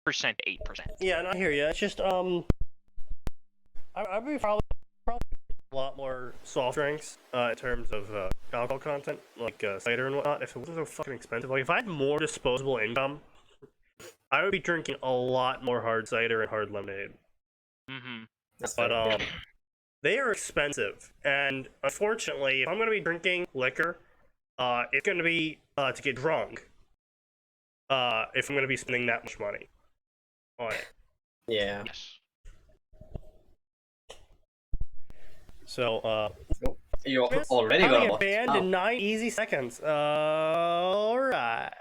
8%. Yeah, and I hear you. It's just I'd be probably a lot more soft drinks in terms of alcohol content, like cider and whatnot. If it wasn't so fucking expensive, like if I had more disposable income, I would be drinking a lot more hard cider and hard lemonade. Mm-hmm. But they are expensive, and unfortunately, if I'm gonna be drinking liquor, it's gonna be to get drunk. If I'm gonna be spending that much money on it. Yeah. Yes. So, You already got a lot. banned in 9 easy seconds. Alright.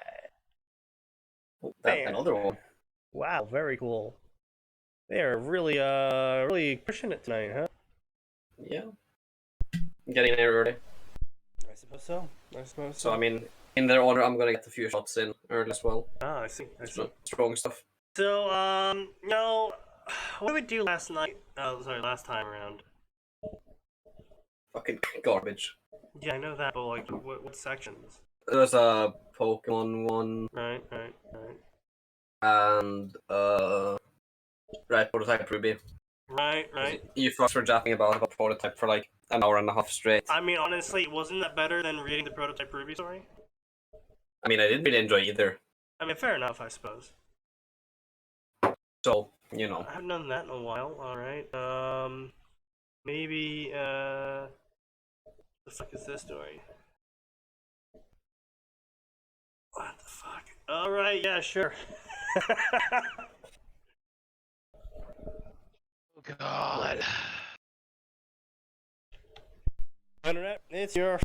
Another one. Wow, very cool. They are really pushing it tonight, huh? Yeah. Getting there early. I suppose so. So, I mean, in their order, I'm gonna get a few shots in early as well. Ah, I see. Strong stuff. So, what did we do last night? Oh, sorry, last time around. Fucking garbage. Yeah, I know that, but like, what sections? There's a Pokemon one. Right. And, right, Prototype Ruby. Right. You folks were chatting about Prototype for like an hour and a half straight. I mean, honestly, wasn't that better than reading the Prototype Ruby story? I mean, I didn't really enjoy either. I mean, fair enough, I suppose. So, you know. I haven't done that in a while. Alright, maybe, the fuck is this story? What the fuck? Alright, yeah, sure. Oh, God. Internet, it's your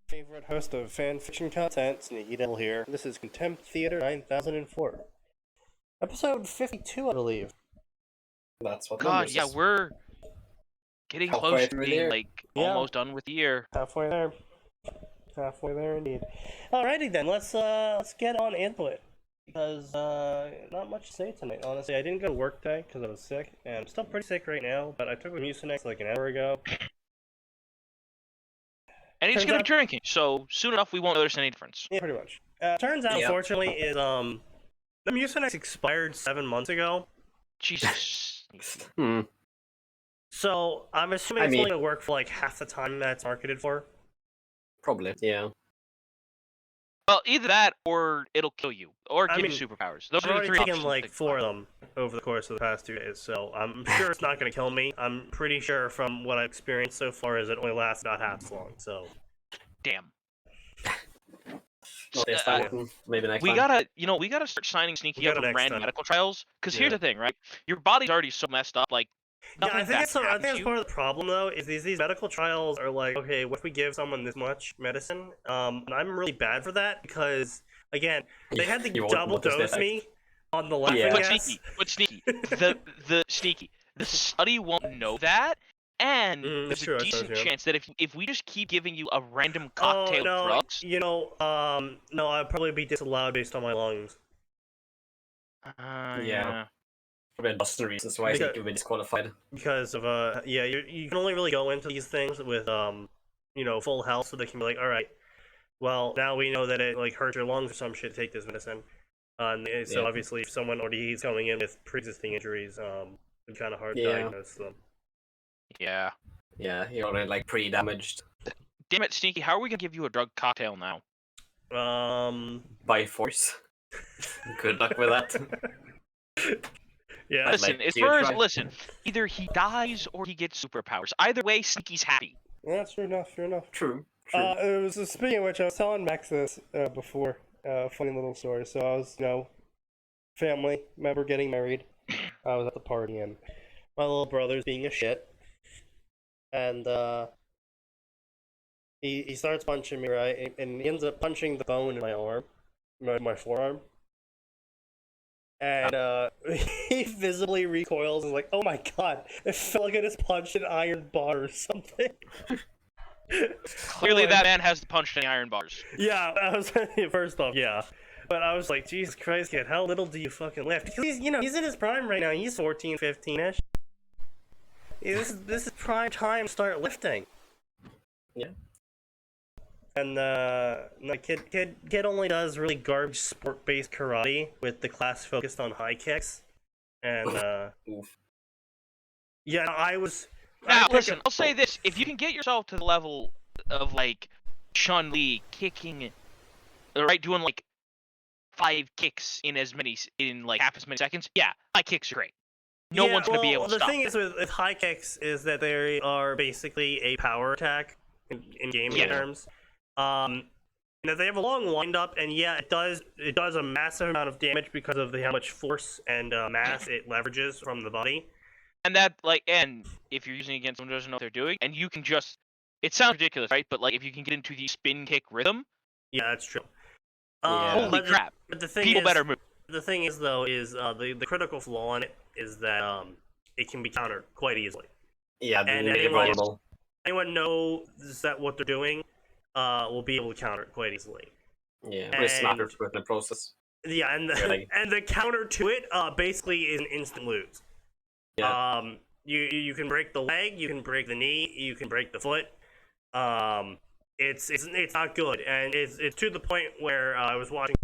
favorite host of fanfiction content, SneakyDevil here. This is Contempt Theater 9004. Episode 52, I believe. That's what God, yeah, is. we're getting Halfway close to through the being, year. like, Yeah. almost done with the year. Halfway there. Halfway there, indeed. Alrighty then, let's get on into it. Because, not much to say tonight, honestly. I didn't go to work today because I was sick, and I'm still pretty sick right now, but I took a Mucinex like an hour ago. And he's Turns gonna out- be drinking, so soon enough we won't notice any difference. Yeah, pretty much. Turns out, Yep. unfortunately, is, the Mucinex expired 7 months ago, Jesus. so I'm assuming I it's mean- only gonna work for like half the time that it's marketed for. Probably, yeah. Well, either that, or it'll kill you, or I give mean, you superpowers. Those I've are the already three taken options. like to think 4 of about. them over the course of the past 2 days, so I'm sure it's not gonna kill me. I'm pretty sure from what I've experienced so far is it only lasts about half as long, so... Damn. Not this time, maybe next We time. gotta start signing Sneaky We up gotta with next random time. medical trials. Because here's Yeah. the thing, right? Your body's already so messed up, like, Yeah, nothing I think bad can I happen think to you. part of the problem though is these medical trials are like, okay, what if we give someone this much medicine? And I'm really bad for that because again, they had to You won't double notice the dose effect. me on the laughing Yeah. But sneaky. The sneaky. The study won't know that, and that's there's true, a I suppose, decent yeah. chance that if we just keep giving you a random Oh cocktail no, of drugs, no, I'd probably be disallowed based on my lungs. yeah. Probably a dozen reasons why I think you'll be disqualified. Because of yeah, you can only really go into these things with full health, so they can be like, all right, well now we know that it like hurts your lungs or some shit. Take this medicine. So Yeah. obviously, if someone already is coming in with pre-existing injuries, it's kind of hard to Yeah. diagnose them. Yeah. Yeah, you're already like pre-damaged Damn it, Sneaky, how are we gonna give you a drug cocktail now? by force. Good luck with that. Yeah. Listen, like as you far as try. listen, either he dies or he gets superpowers. Either way, Sneaky's happy. That's fair enough. Fair enough. True. It was speaking of which, I was telling Max this before. Funny little story. So I was, family member getting married. I was at the party and my little brother's being a shit, and he starts punching me, right, and he ends up punching the bone in my arm, my forearm. And he visibly recoils and is like, "Oh my god! It felt like I just punched an iron bar or something." Clearly, I'm that like, man has punched any iron bars. Yeah, I was first off, yeah, but I was like, Jesus Christ, kid, how little do you fucking lift? Because he's in his prime right now. He's 14, 15ish. This is prime time to start lifting. Yeah. And no, kid only does really garbage sport-based karate with the class focused on high kicks. And Oof. yeah, I was. Now, picked listen, up- I'll say this: if you can get yourself to the level of like Chun-Li kicking, right, doing like 5 kicks in like half as many seconds, yeah, high kicks are great. No yeah, one's gonna be able to the stop thing that. is with high kicks is that they are basically a power attack in gaming Yeah. terms. And that they have a long windup, and yeah, it does a massive amount of damage because of how much force and mass it leverages from the body. And that, like, and if you're using it against someone who doesn't know what they're doing, and you can just, it sounds ridiculous, right? But like, if you can get into the spin kick rhythm, Yeah, that's true. Yeah. holy But crap! but the thing People is, better move. the thing is though, is the critical flaw in it is that it can be countered quite easily. Yeah, And really anyone- vulnerable. Anyone knows that what they're doing, will be able to counter it quite easily. Yeah, pretty smarter And- to put in the process. Yeah, and Really? and the counter to it, basically is an instant lose. Yeah. You can break the leg, you can break the knee, you can break the foot. It's not good, and it's to the point where I was watching.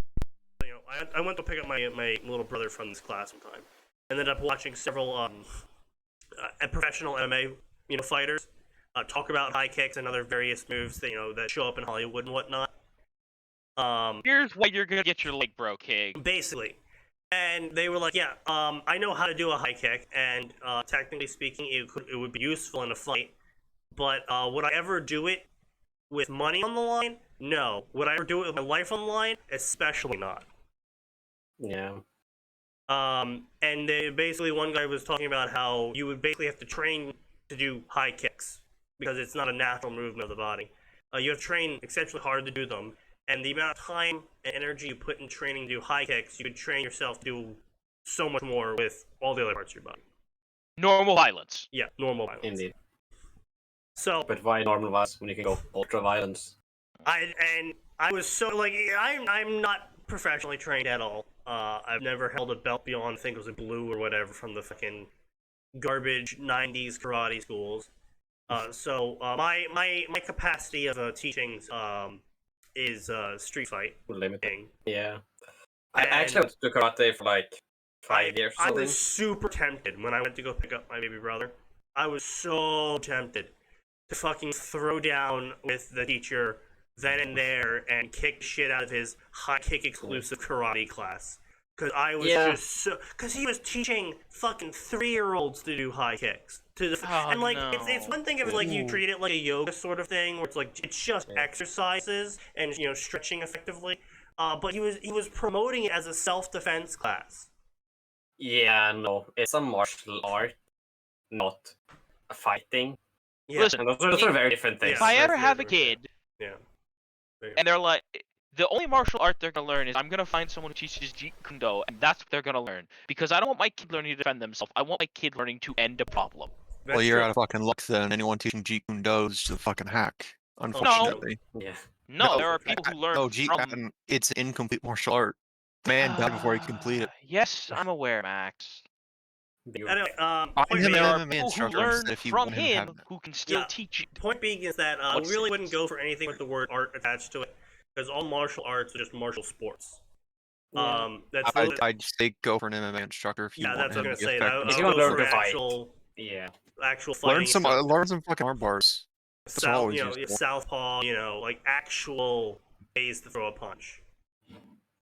You know, I went to pick up my little brother from this class sometime. Ended up watching several professional MMA fighters talk about high kicks and other various moves that show up in Hollywood and whatnot. Here's why you're gonna get your leg broke, Hig. Basically. And they were like, yeah, I know how to do a high kick, and technically speaking, it would be useful in a fight. But would I ever do it with money on the line? No. Would I ever do it with my life on the line? Especially not. Yeah. And basically one guy was talking about how you would basically have to train to do high kicks because it's not a natural movement of the body. You have to train exceptionally hard to do them, and the amount of time and energy you put in training to do high kicks, you could train yourself to do so much more with all the other parts of your body. Normal violence. Yeah, normal violence. Indeed. So But why normal violence when you can go ultra violence? I was so like I'm not professionally trained at all. I've never held a belt beyond I think it was a blue or whatever from the fucking garbage '90s karate schools. So my capacity of teaching is street fight Limited. thing. Yeah. I And actually went to karate for like 5 years or I something. was super tempted when I went to go pick up my baby brother. I was so tempted to fucking throw down with the teacher then and there and kick shit out of his high kick exclusive karate class. Because I was just so. Because he was teaching fucking 3-year-olds to do high kicks. And like, no. it's one thing if like you Ooh. treat it like a yoga sort of thing, where it's like it's just exercises and stretching effectively. But he was promoting it as a self-defense class. Yeah, no. It's a martial art, not a fighting. Yeah. Listen, And those are very different things. if I Yeah, ever very have a different. kid Yeah. and they're like, the only martial art they're gonna learn is I'm gonna find someone who teaches Jeet Kune Do, and that's what they're gonna learn. Because I don't want my kid learning to defend themselves. I want my kid learning to end a problem. Well, you're out of fucking luck then. Anyone teaching Jeet Kune Do is the fucking hack. Unfortunately. Yeah. No, No, there are people who learn from. It's an incomplete martial art. The man died before he completed it. Yes, I'm aware, Max. Anyway, Find point him being, There are an MMA people who instructor learn instead if you from want him to have him that. who can still Yeah. teach you. point being is that we What's really it? wouldn't go for anything with the word art attached to it, because all martial arts are just martial sports. Yeah. That's I'd say go for an MMA instructor if you yeah, want that's what him I'm to gonna be say. effective. If I'll you wanna go learn for to fight. Yeah. actual fighting. Learn some fucking arm bars. That's South, always useful. southpaw, like actual ways to throw a punch.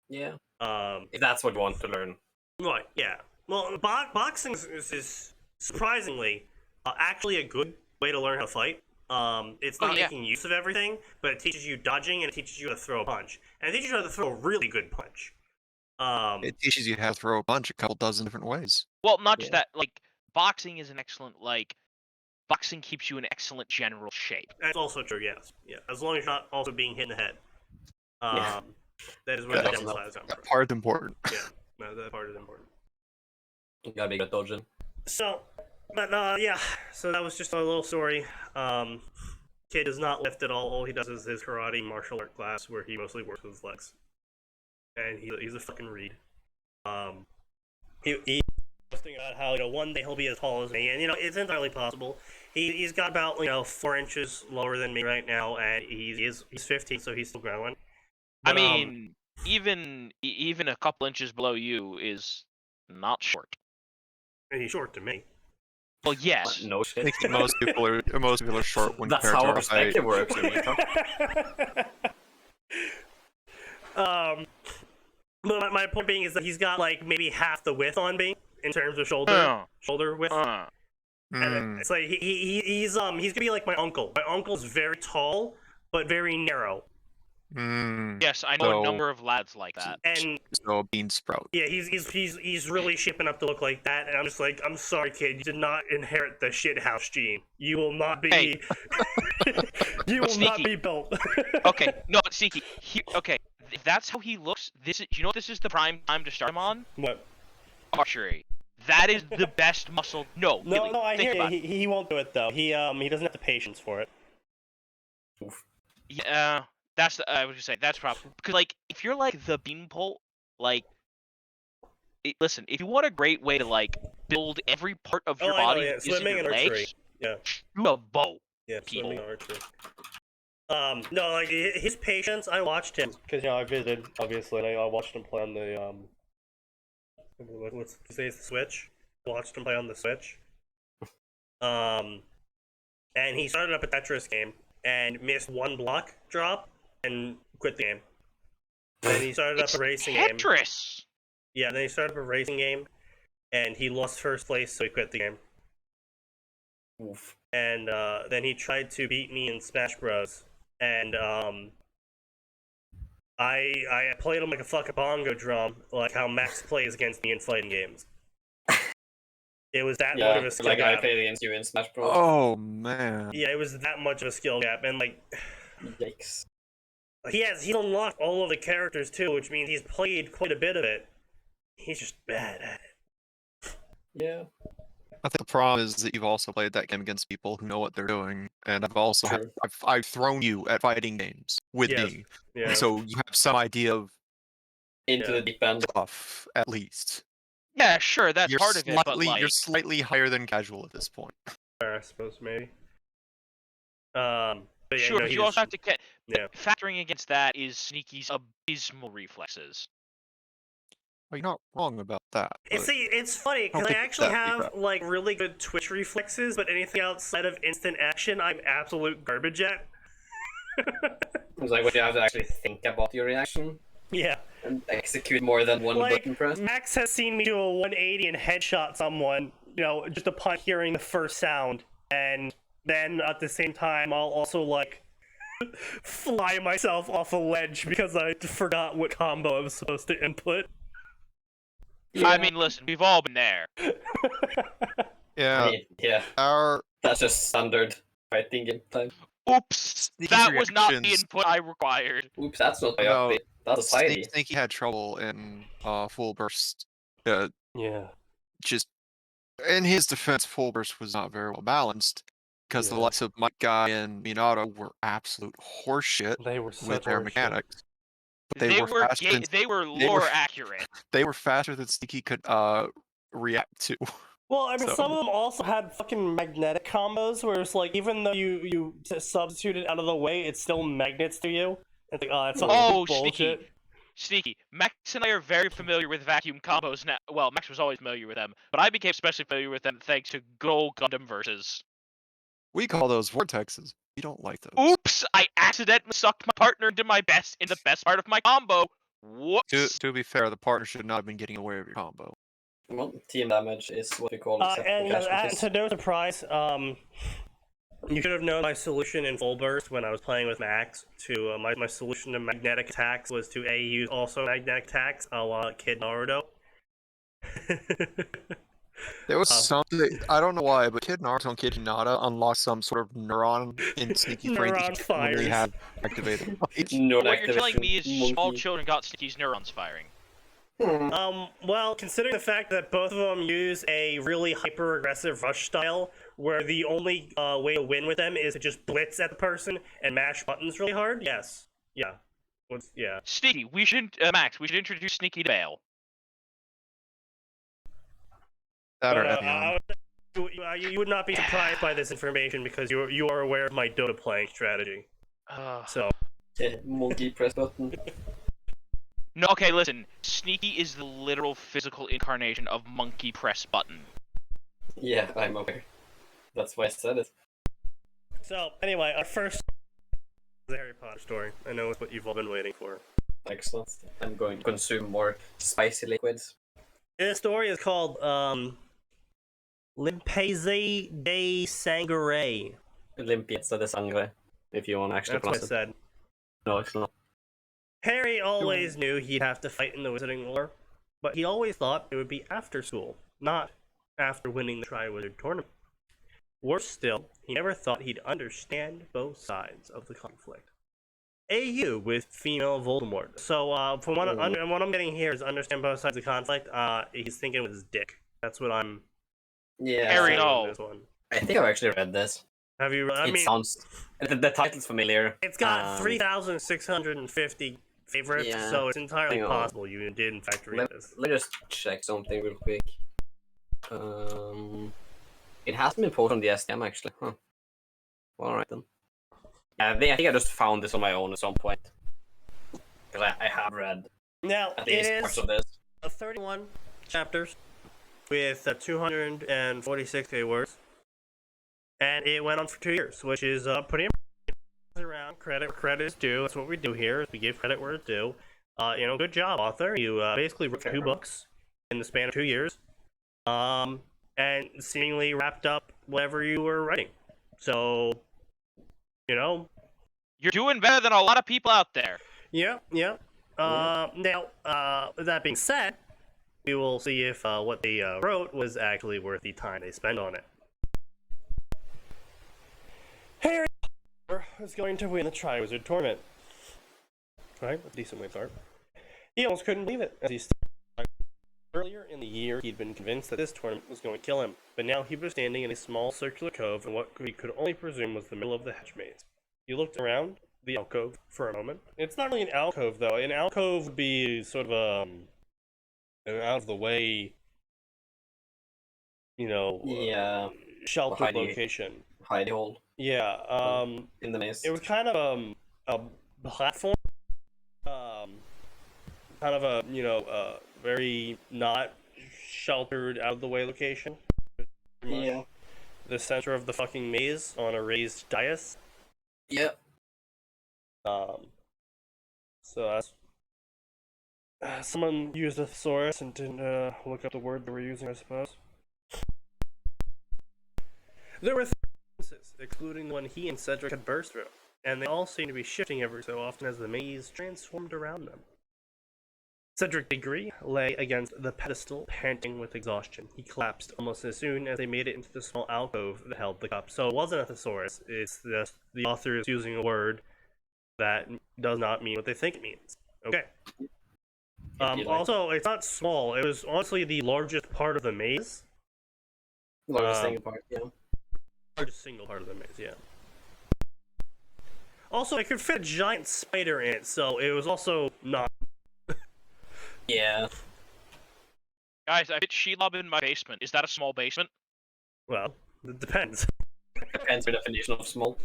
Yeah. Um, If that's what you want to learn. right, yeah. Well, boxing is surprisingly actually a good way to learn how to fight. It's not making use of everything, but it teaches you dodging and it teaches you how to throw a punch, and it teaches you how to throw a really good punch. It teaches you how to throw a punch a couple dozen different ways. Well, not just Yeah. that. Like, boxing is an excellent boxing keeps you in excellent general shape. That's also true, yes. Yeah, as long as you're not also being hit in the head. Yeah. That is where the That's downside comes That from. part's important. Yeah, no, that part is important. You gotta be good at dodging. So, but yeah, so that was just a little story. Kid does not lift at all. All he does is his karate martial art class where he mostly works with his legs. And he's a fucking reed. He was thinking about how, one day he'll be as tall as me, and, it's entirely possible. He's got about, 4 inches lower than me right now, and he's 15, so he's still growing. I But, mean, even a couple inches below you is not short. And he's short to me. Well, yes. No I shit. think most people are short when That's compared how to a our height. perspective works, Amita. But my point being is that he's got like maybe half the width on me in terms of shoulder width. And it's like he's gonna be like my uncle. My uncle's very tall but very narrow. Yes, I know a number of lads like that. And so bean sprout. yeah, he's really shaping up to look like that. And I'm just like, I'm sorry, kid, you did not inherit the shithouse gene. You will not be. Hey. You will not Sneaky. be built. Okay, no, Sneaky. Okay, if that's how he looks, you know what this is the prime time to start him on? What? Archery. That is the best muscle. No, Billy, I think hear about you. it. He won't do it though. He doesn't have the patience for it. Yeah, that's the, I was gonna say that's probably because like if you're like the beanpole, like, listen, if you want a great way to like build every part of your body, yeah. Swimming and archery. legs, Yeah. shoot a bow. Yeah, people. swimming and archery. No, like his patience. I watched him because I visited obviously, and I watched him play on the what's the Switch. Watched him play on the Switch. And he started up a Tetris game and missed one block drop and quit the game. Then he started up a racing game. Tetris. Yeah, then he started up a racing game, and he lost first place, so he quit the game. Oof. And then he tried to beat me in Smash Bros. And I played him like a fucking bongo drum, like how Max plays against me in fighting games. It was that much of a skill like gap. I played against you in Smash Bros. Oh man. Yeah, it was that much of a skill gap, and like, Yikes. he's unlocked all of the characters too, which means he's played quite a bit of it. He's just bad at it. Yeah. I think the problem is that you've also played that game against people who know what they're doing, and I've also I've thrown you at fighting games with me, Yeah. so you have some idea of Into the deep end. stuff at least. Yeah, sure, that's You're part of it, but like, you're slightly higher than casual at this point. I suppose maybe. But yeah, sure, no, but you also have to get yeah. factoring against that is Sneaky's abysmal reflexes. Well, you're not wrong about that. See, it's funny because I think actually that'd be have bad. like really good twitch reflexes, but anything outside of instant action, I'm absolute garbage at. It's like what you have to actually think about your reaction Yeah. and execute more than one Like, button press. Max has seen me do a 180 and headshot someone, just upon hearing the first sound, and then at the same time, I'll also like fly myself off a ledge because I forgot what combo I was supposed to input. Yeah. I mean, listen, we've all been there. Yeah, Yeah, our that's just standard fighting gameplay. Oops, Sneaky's that was not the reactions- input I required. Oops, that's not my No, update. That's a society. Sneaky had trouble in full burst. Yeah. Just in his defense, full burst was not very well balanced because the Yeah. likes of Mike Guy and Minato were absolute horseshit They were with such their horseshit. mechanics. But They were were faster than, they were they lore were- accurate. they were faster than Sneaky could react to. Well, I mean, So- some of them also had fucking magnetic combos, where it's like, even though you substitute it out of the way, it's still magnets to you. It's like, oh, that's some Oh, bullshit. Sneaky. Max and I are very familiar with vacuum combos now. Well, Max was always familiar with them, but I became especially familiar with them thanks to good old Gundam versus. We call those vortexes. We don't like those. Oops! I accidentally sucked my partner into in the best part of my combo. Whoops! To be fair, the partner should not have been getting away with your combo. Well, team damage is what we call And casualties. to no surprise, you should have known my solution in full burst when I was playing with Max. To my solution to magnetic attacks was to use also magnetic attacks, a la Kid Naruto. There was something, I don't know why, but Kid Naruto and Kid Hinata unlocked some sort of neuron in Sneaky Brain Neuron that when they fires. had activated. No What you're telling activation me is small monkey. children got Sneaky's neurons firing. Well, considering the fact that both of them use a really hyper-aggressive rush style, where the only way to win with them is to just blitz at the person and mash buttons really hard, yes. Yeah. Yeah. Sneaky, Max, we should introduce Sneaky to Bale. That or But, Evian. you would not be surprised by this information because you are aware of my Dota playing strategy. So, Yeah, monkey press button. No, okay, listen. Sneaky is the literal physical incarnation of monkey press button. Yeah, I'm aware. That's why I said it. So, anyway, our first the Harry Potter story. I know it's what you've all been waiting for. Excellent. I'm going to consume more spicy liquids. This story is called Limpese de Sangre. Limpieza de sangre, if you want to actually That's what I pronounce it. said. No, it's not. Harry always knew he'd have to fight in the Wizarding War, but he always thought it would be after school, not after winning the Triwizard Tournament. Worse still, he never thought he'd understand both sides of the conflict. AU with female Voldemort. So, from what I'm getting here is understand both sides of the conflict. He's thinking with his dick. That's what I'm. Yeah. Harry, saying no. on this one. I think I've actually read this. Have you? I It mean, sounds. The title's familiar. it's got 3,650 favorites, yeah. so it's entirely Hang on. possible you did in fact read this. Let me just check something real quick. It hasn't been posted on the STM actually. Huh. Alright then. Yeah, I think I just found this on my own at some point. Because I have read Now at it least is parts of this. 31 chapters with 246 words, and it went on for 2 years, which is pretty impressive. Around credit is due. That's what we do here. Is we give credit where it's due. Good job, author. You basically wrote 2 books in the span of 2 years, and seemingly wrapped up whatever you were writing. So, You're doing better than a lot of people out there. yeah. Now, with that being said, we will see if what they wrote was actually worth the time they spent on it. Harry Potter is going to win the Triwizard Tournament. Right? A decent way to start. He almost couldn't believe it. As he started earlier in the year, he'd been convinced that this tournament was going to kill him. But now he was standing in a small circular cove in what he could only presume was the middle of the Hatchmaze. He looked around the alcove for a moment. It's not really an alcove, though. An alcove would be sort of an out-of-the-way, Yeah. sheltered hidey- location. Hidey hole Yeah, in the maze. it was kind of a platform, kind of a very not sheltered, out-of-the-way location. Yeah. The center of the fucking maze on a raised dais. Yep. So that's someone used a thesaurus and didn't look up the word they were using, I suppose. There were 3 instances, excluding the one he and Cedric had burst through, and they all seemed to be shifting every so often as the maze transformed around them. Cedric Diggory lay against the pedestal, panting with exhaustion. He collapsed almost as soon as they made it into the small alcove that held the cup. So it wasn't a thesaurus, it's just the author is using a word that does not mean what they think it means. Okay. Also, it's not small. It was honestly the largest part of the maze. Largest thing apart, yeah. Largest single part of the maze, yeah. Also, it could fit a giant spider in it, so it was also not. Yeah. Guys, I fit Shelob in my basement. Is that a small basement? Well, it depends. Depends on your definition of small.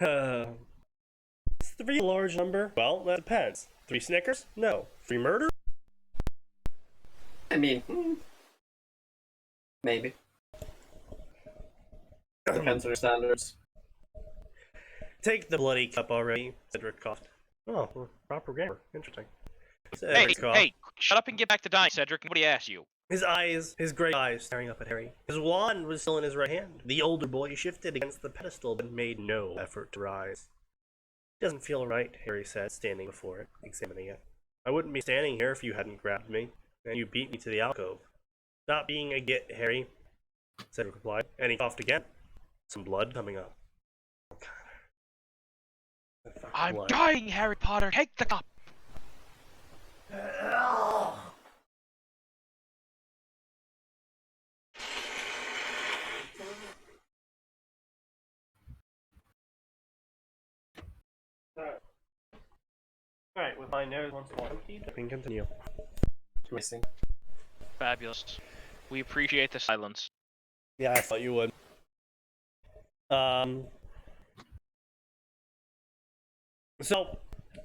Is 3 a large number? Well, that depends. 3 Snickers? No. 3 murder? I mean, maybe. Depends on your standards. Take the bloody cup already, Cedric coughed. Oh, well, proper gamer. Interesting. Hey, Cedric coughed. hey, shut up and get back to dying, Cedric. Nobody asked you. His gray eyes staring up at Harry. His wand was still in his right hand. The older boy shifted against the pedestal but made no effort to rise. It doesn't feel right, Harry said, standing before it, examining it. I wouldn't be standing here if you hadn't grabbed me, and you beat me to the alcove. Stop being a git, Harry, Cedric replied, and he coughed again. Some blood coming up. I'm Blood. dying, Harry Potter. Take the cup. Alright, with my nose once more emptied, I can continue. Missing. Fabulous. We appreciate the silence. Yeah, I thought you would. So,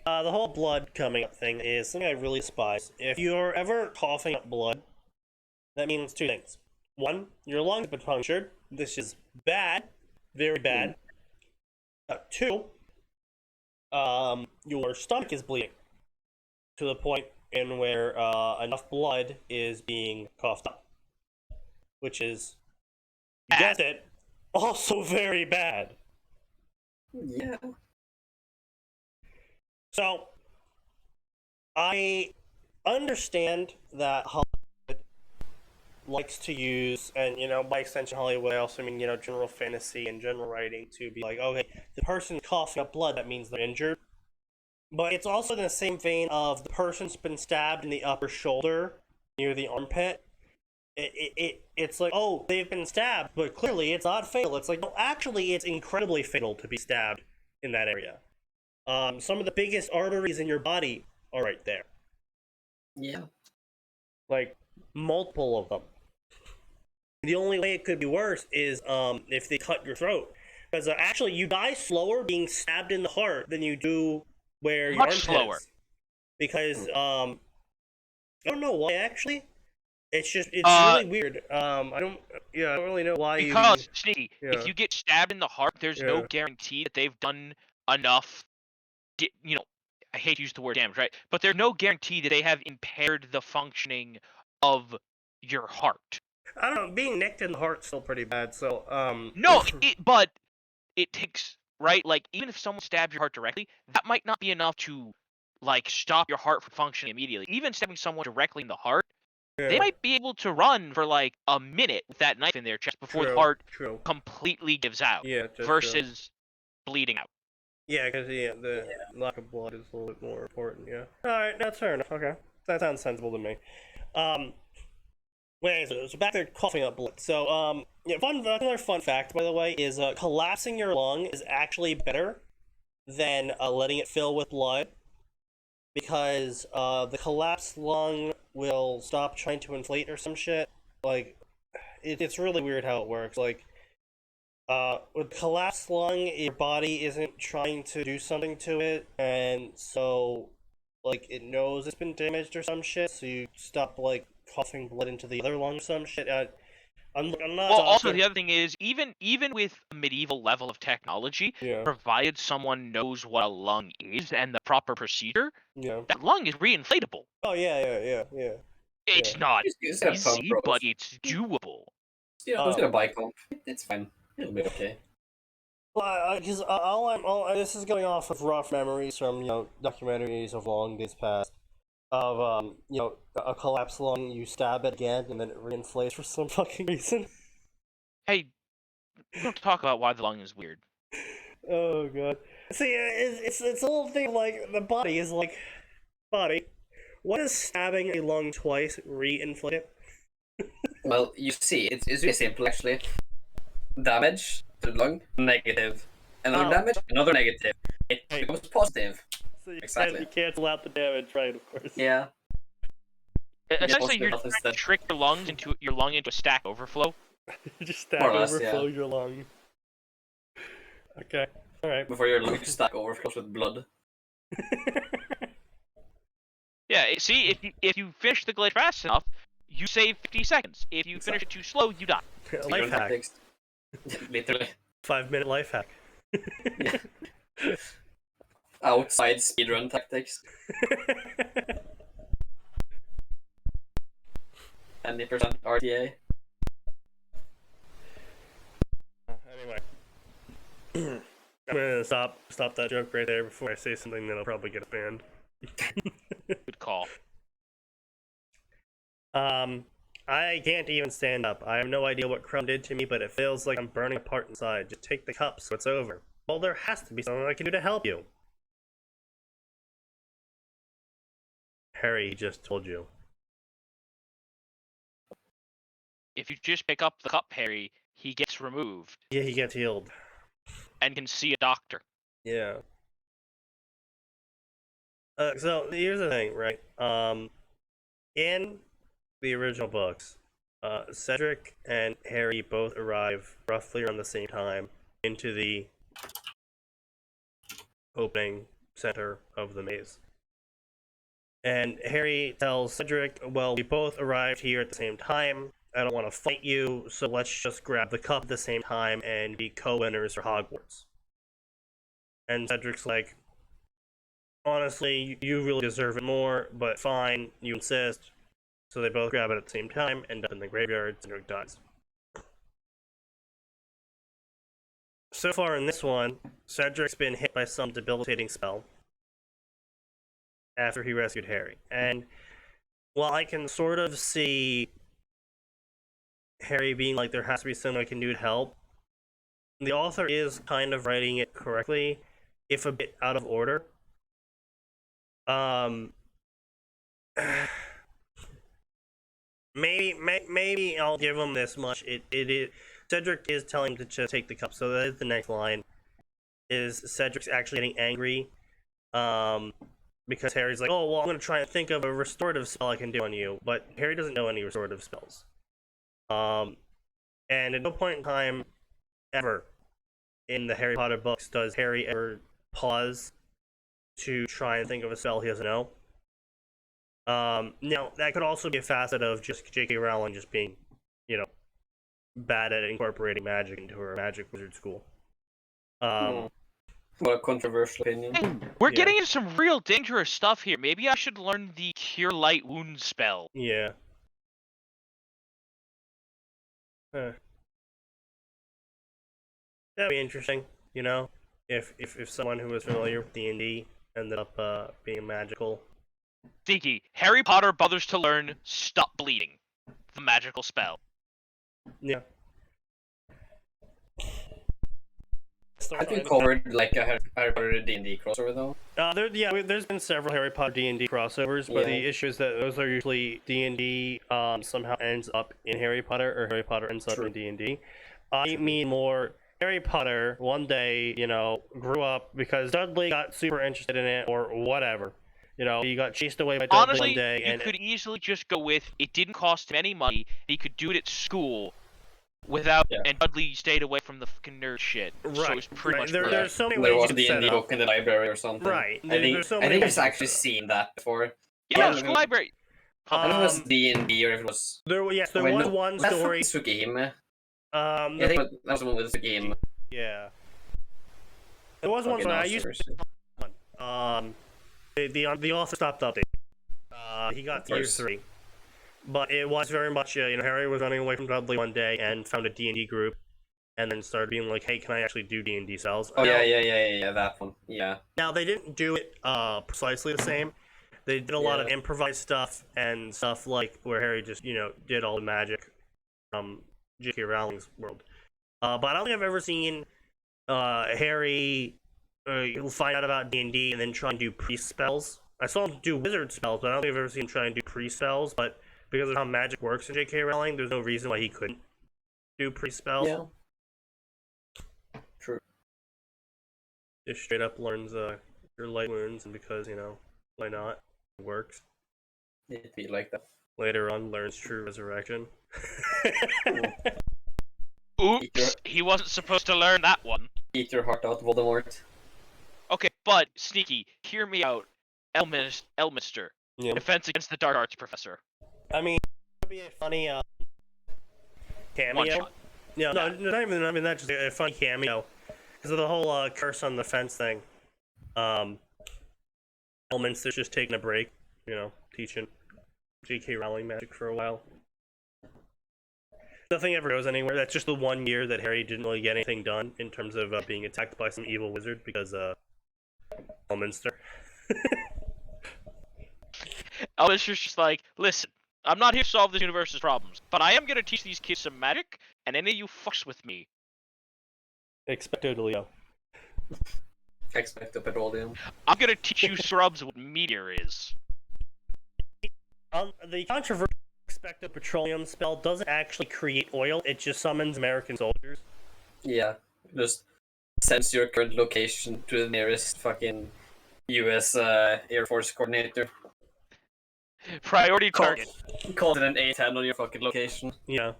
The whole blood coming up thing is something I really despise. If you're ever coughing up blood, that means two things. One, your lungs have been punctured. This is bad, very bad. Two, your stomach is bleeding to the point in where enough blood is being coughed up, which is, you guessed it, also very bad. Yeah. So, I understand that Hollywood likes to use, and by extension Hollywood, I also mean, general fantasy and general writing to be like, okay, the person's coughing up blood, that means they're injured. But it's also in the same vein of the person's been stabbed in the upper shoulder near the armpit. It's like, oh, they've been stabbed, but clearly it's not fatal. It's like, no, actually, it's incredibly fatal to be stabbed in that area. Some of the biggest arteries in your body are right there. Yeah. Like, multiple of them. The only way it could be worse is if they cut your throat. Because actually, you die slower being stabbed in the heart than you do where your armpit slower. is. Because, I don't know why, actually. It's really weird. I don't really know why because, Sneaky, Yeah. if you get stabbed in the heart, there's no Yeah. guarantee that they've done enough, I hate to use the word damage, right? But there's no guarantee that they have impaired the functioning of your heart. I don't know, being nicked in the heart's still pretty bad, so, No, but it takes, right? Like, even if someone stabs your heart directly, that might not be enough to, like, stop your heart from functioning immediately. Even stabbing someone directly in the heart, they yeah. might be able to run for, like, a minute with that knife in their chest before the heart completely gives out, Yeah, just versus bleeding out. Yeah, because the lack of blood is a little bit more important, yeah. Alright, that's fair enough, okay. That sounds sensible to me. So back to coughing up blood. So, another fun fact, by the way, is collapsing your lung is actually better than letting it fill with blood, because the collapsed lung will stop trying to inflate or some shit. Like, it's really weird how it works. Like, with collapsed lung, your body isn't trying to do something to it, and so, like, it knows it's been damaged or some shit, so you stop, like, coughing blood into the other lung or some shit. I'm not Well, also, the other thing is, even with a medieval level of technology, Yeah. provided someone knows what a lung is and the proper procedure, Yeah. that lung is reinflatable. Oh, yeah. It's not Just get a pump, easy, bros. but it's doable. Just get a bike pump. It's fine. It'll be okay. Well, because this is going off of rough memories from documentaries of long days past. Of a collapsed lung, you stab it again, and then it reinflates for some fucking reason. Hey, we don't talk about why the lung is weird. Oh god. See, it's a little thing like the body is like body. What is stabbing a lung twice reinflate it? Well, you see, it's really simple actually. Damage to the lung, negative. Another damage, another negative. It becomes positive. So you Exactly. you cancel out the damage, right? Of course. Yeah. Essentially, you're health trying instead. to trick your lung into a stack overflow. You just stack More or less, overflows yeah. your lung. Okay. All right. Before your lung stack overflows with blood. Yeah, see, if you finish the glitch fast enough, you save 50 seconds. If you finish it too slow, you die. Life Speedrun hack. tactics. Literally. 5-minute life hack. Yeah. Outside speedrun tactics. 90% RTA. Anyway. I'm gonna stop that joke right there before I say something that'll probably get banned. Good call. I can't even stand up. I have no idea what Crumb did to me, but it feels like I'm burning apart inside. Just take the cup so it's over. Well, there has to be something I can do to help you. Harry just told you. If you just pick up the cup, Harry, he gets removed Yeah, he gets healed. and can see a doctor. Yeah. So here's the thing, right? In the original books, Cedric and Harry both arrive roughly around the same time into the opening center of the maze. And Harry tells Cedric, well, we both arrived here at the same time. I don't want to fight you, so let's just grab the cup at the same time and be co-winners for Hogwarts. And Cedric's like, honestly, you really deserve it more, but fine, you insist. So they both grab it at the same time, end up in the graveyard, Cedric dies. So far in this one, Cedric's been hit by some debilitating spell after he rescued Harry. And while I can sort of see Harry being like, there has to be someone I can do to help, the author is kind of writing it correctly, if a bit out of order. Maybe I'll give him this much. Cedric is telling him to just take the cup, so that is the next line. Is Cedric's actually getting angry? Because Harry's like, oh, well, I'm going to try and think of a restorative spell I can do on you. But Harry doesn't know any restorative spells. And at no point in time, ever, in the Harry Potter books, does Harry ever pause to try and think of a spell he doesn't know. Now, that could also be a facet of just J.K. Rowling just being, bad at incorporating magic into her magic wizard school. What a controversial opinion. Hey, we're getting into some real dangerous stuff here. Maybe I should learn the Cure Light Wound spell. Yeah. That'd be interesting, if someone who was familiar with D&D ended up being magical. Sneaky, Harry Potter bothers to learn Stop Bleeding, the magical spell. Yeah. Have you covered like a Harry Potter D&D crossover though? There's been several Harry Potter D&D crossovers, but the issue is that those are usually D&D somehow ends up in Harry Potter, or Harry Potter ends up in D&D. I mean more Harry Potter one day, grew up because Dudley got super interested in it or whatever. He got chased away by Dudley Honestly, one day. You could easily just go with, it didn't cost him any money, he could do it at school, and Dudley stayed away from the fucking nerd shit. Right. So it was pretty much There's so many there ways was you a can D&D set book in the library or something. Right. I think I've actually seen that before. Yeah, school library. I don't know if it was D&D or if it was... There was one story. That's a game. I think that was the one with the game. Yeah. There was one story I used to... The author stopped updating. He got to year 3. But it was very much, Harry was running away from Dudley one day and found a D&D group, and then started being like, hey, can I actually do D&D cells? Oh, yeah, that one, yeah. Now, they didn't do it precisely the same. They did a lot of improvised stuff, and stuff like where Harry just, did all the magic from J.K. Rowling's world. But I don't think I've ever seen Harry find out about D&D and then try and do priest spells. I saw him do wizard spells, but I don't think I've ever seen him try and do priest spells, but because of how magic works in J.K. Rowling, there's no reason why he couldn't do priest spells. Yeah. True. Just straight up learns your light wounds, and because, why not? It works. It'd be like that. Later on, learns true resurrection. Oops, he wasn't supposed to learn that one. Eat your heart out, Voldemort. Okay, but, Sneaky, hear me out. Elminster. Yeah. Defense against the Dark Arts Professor. I mean, it would be a funny cameo. One shot. Yeah, no, not even that, just a funny cameo. Because of the whole curse on the fence thing. Elminster's just taking a break, teaching J.K. Rowling magic for a while. Nothing ever goes anywhere. That's just the 1 year that Harry didn't really get anything done in terms of being attacked by some evil wizard because Elminster. Elminster's just like, listen, I'm not here to solve this universe's problems, but I am gonna teach these kids some magic, and any of you fucks with me. Expecto Leo. Expecto Petroleum. I'm gonna teach you scrubs what meteor is. The controversial Expecto Petroleum spell doesn't actually create oil, it just summons American soldiers. Yeah, just sends your current location to the nearest fucking US Air Force coordinator. Priority target. Call it an A10 on your fucking location. Yeah.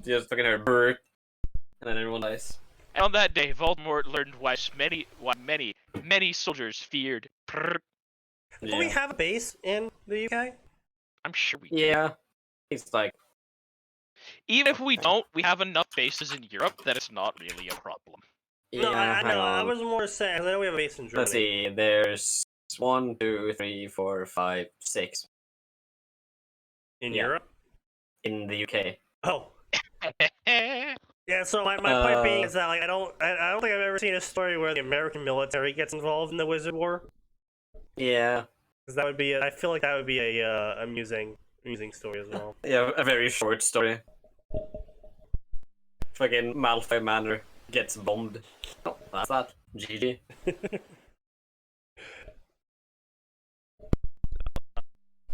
Just fucking hear a bird, and then everyone dies. And on that day, Voldemort learned why many soldiers feared. Prrr. Do we have a base in the UK? I'm sure we do. Yeah. It's like Even if we don't, we have enough bases in Europe that it's not really a problem. No, I hang know. I on. was more saying, 'cause I know we have a base in Germany. Let's see. There's 1, 2, 3, 4, 5, 6 In Yeah. Europe? in the UK. Oh. Yeah, so my point being is that like I don't think I've ever seen a story where the American military gets involved in the Wizard War. Yeah. Because that would be I feel like that would be a amusing story as well. Yeah, a very short story. Fucking Malfoy Manor gets bombed. Oh, that's that. GG.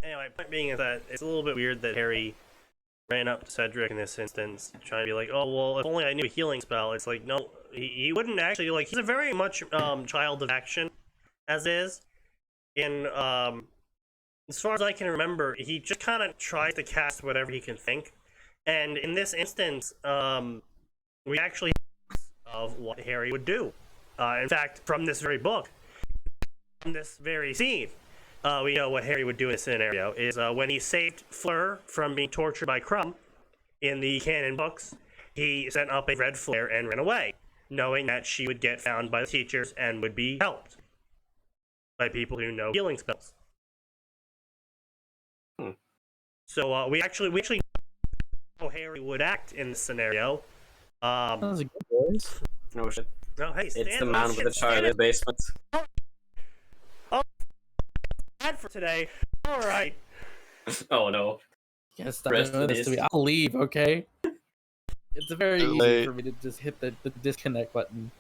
Anyway, point being is that it's a little bit weird that Harry ran up to Cedric in this instance, trying to be like, oh well, if only I knew a healing spell. It's like no, he wouldn't actually like. He's a very much child of action, as is. In as far as I can remember, he just kind of tries to cast whatever he can think, and in this instance, we actually of what Harry would do. In fact, from this very book, from this very scene. We know what Harry would do in this scenario is when he saved Fleur from being tortured by Crumb in the canon books, he sent up a red flare and ran away, knowing that she would get found by the teachers and would be helped by people who know healing spells. So we actually know how Harry would act in this scenario. That was a good voice. No shit. No, hey, It's the man with the child in the basement. For today. All right. Oh no. Yes, stop Rest doing in this to me. peace. I'll leave, okay? It's very Too easy late. for me to just hit the disconnect button.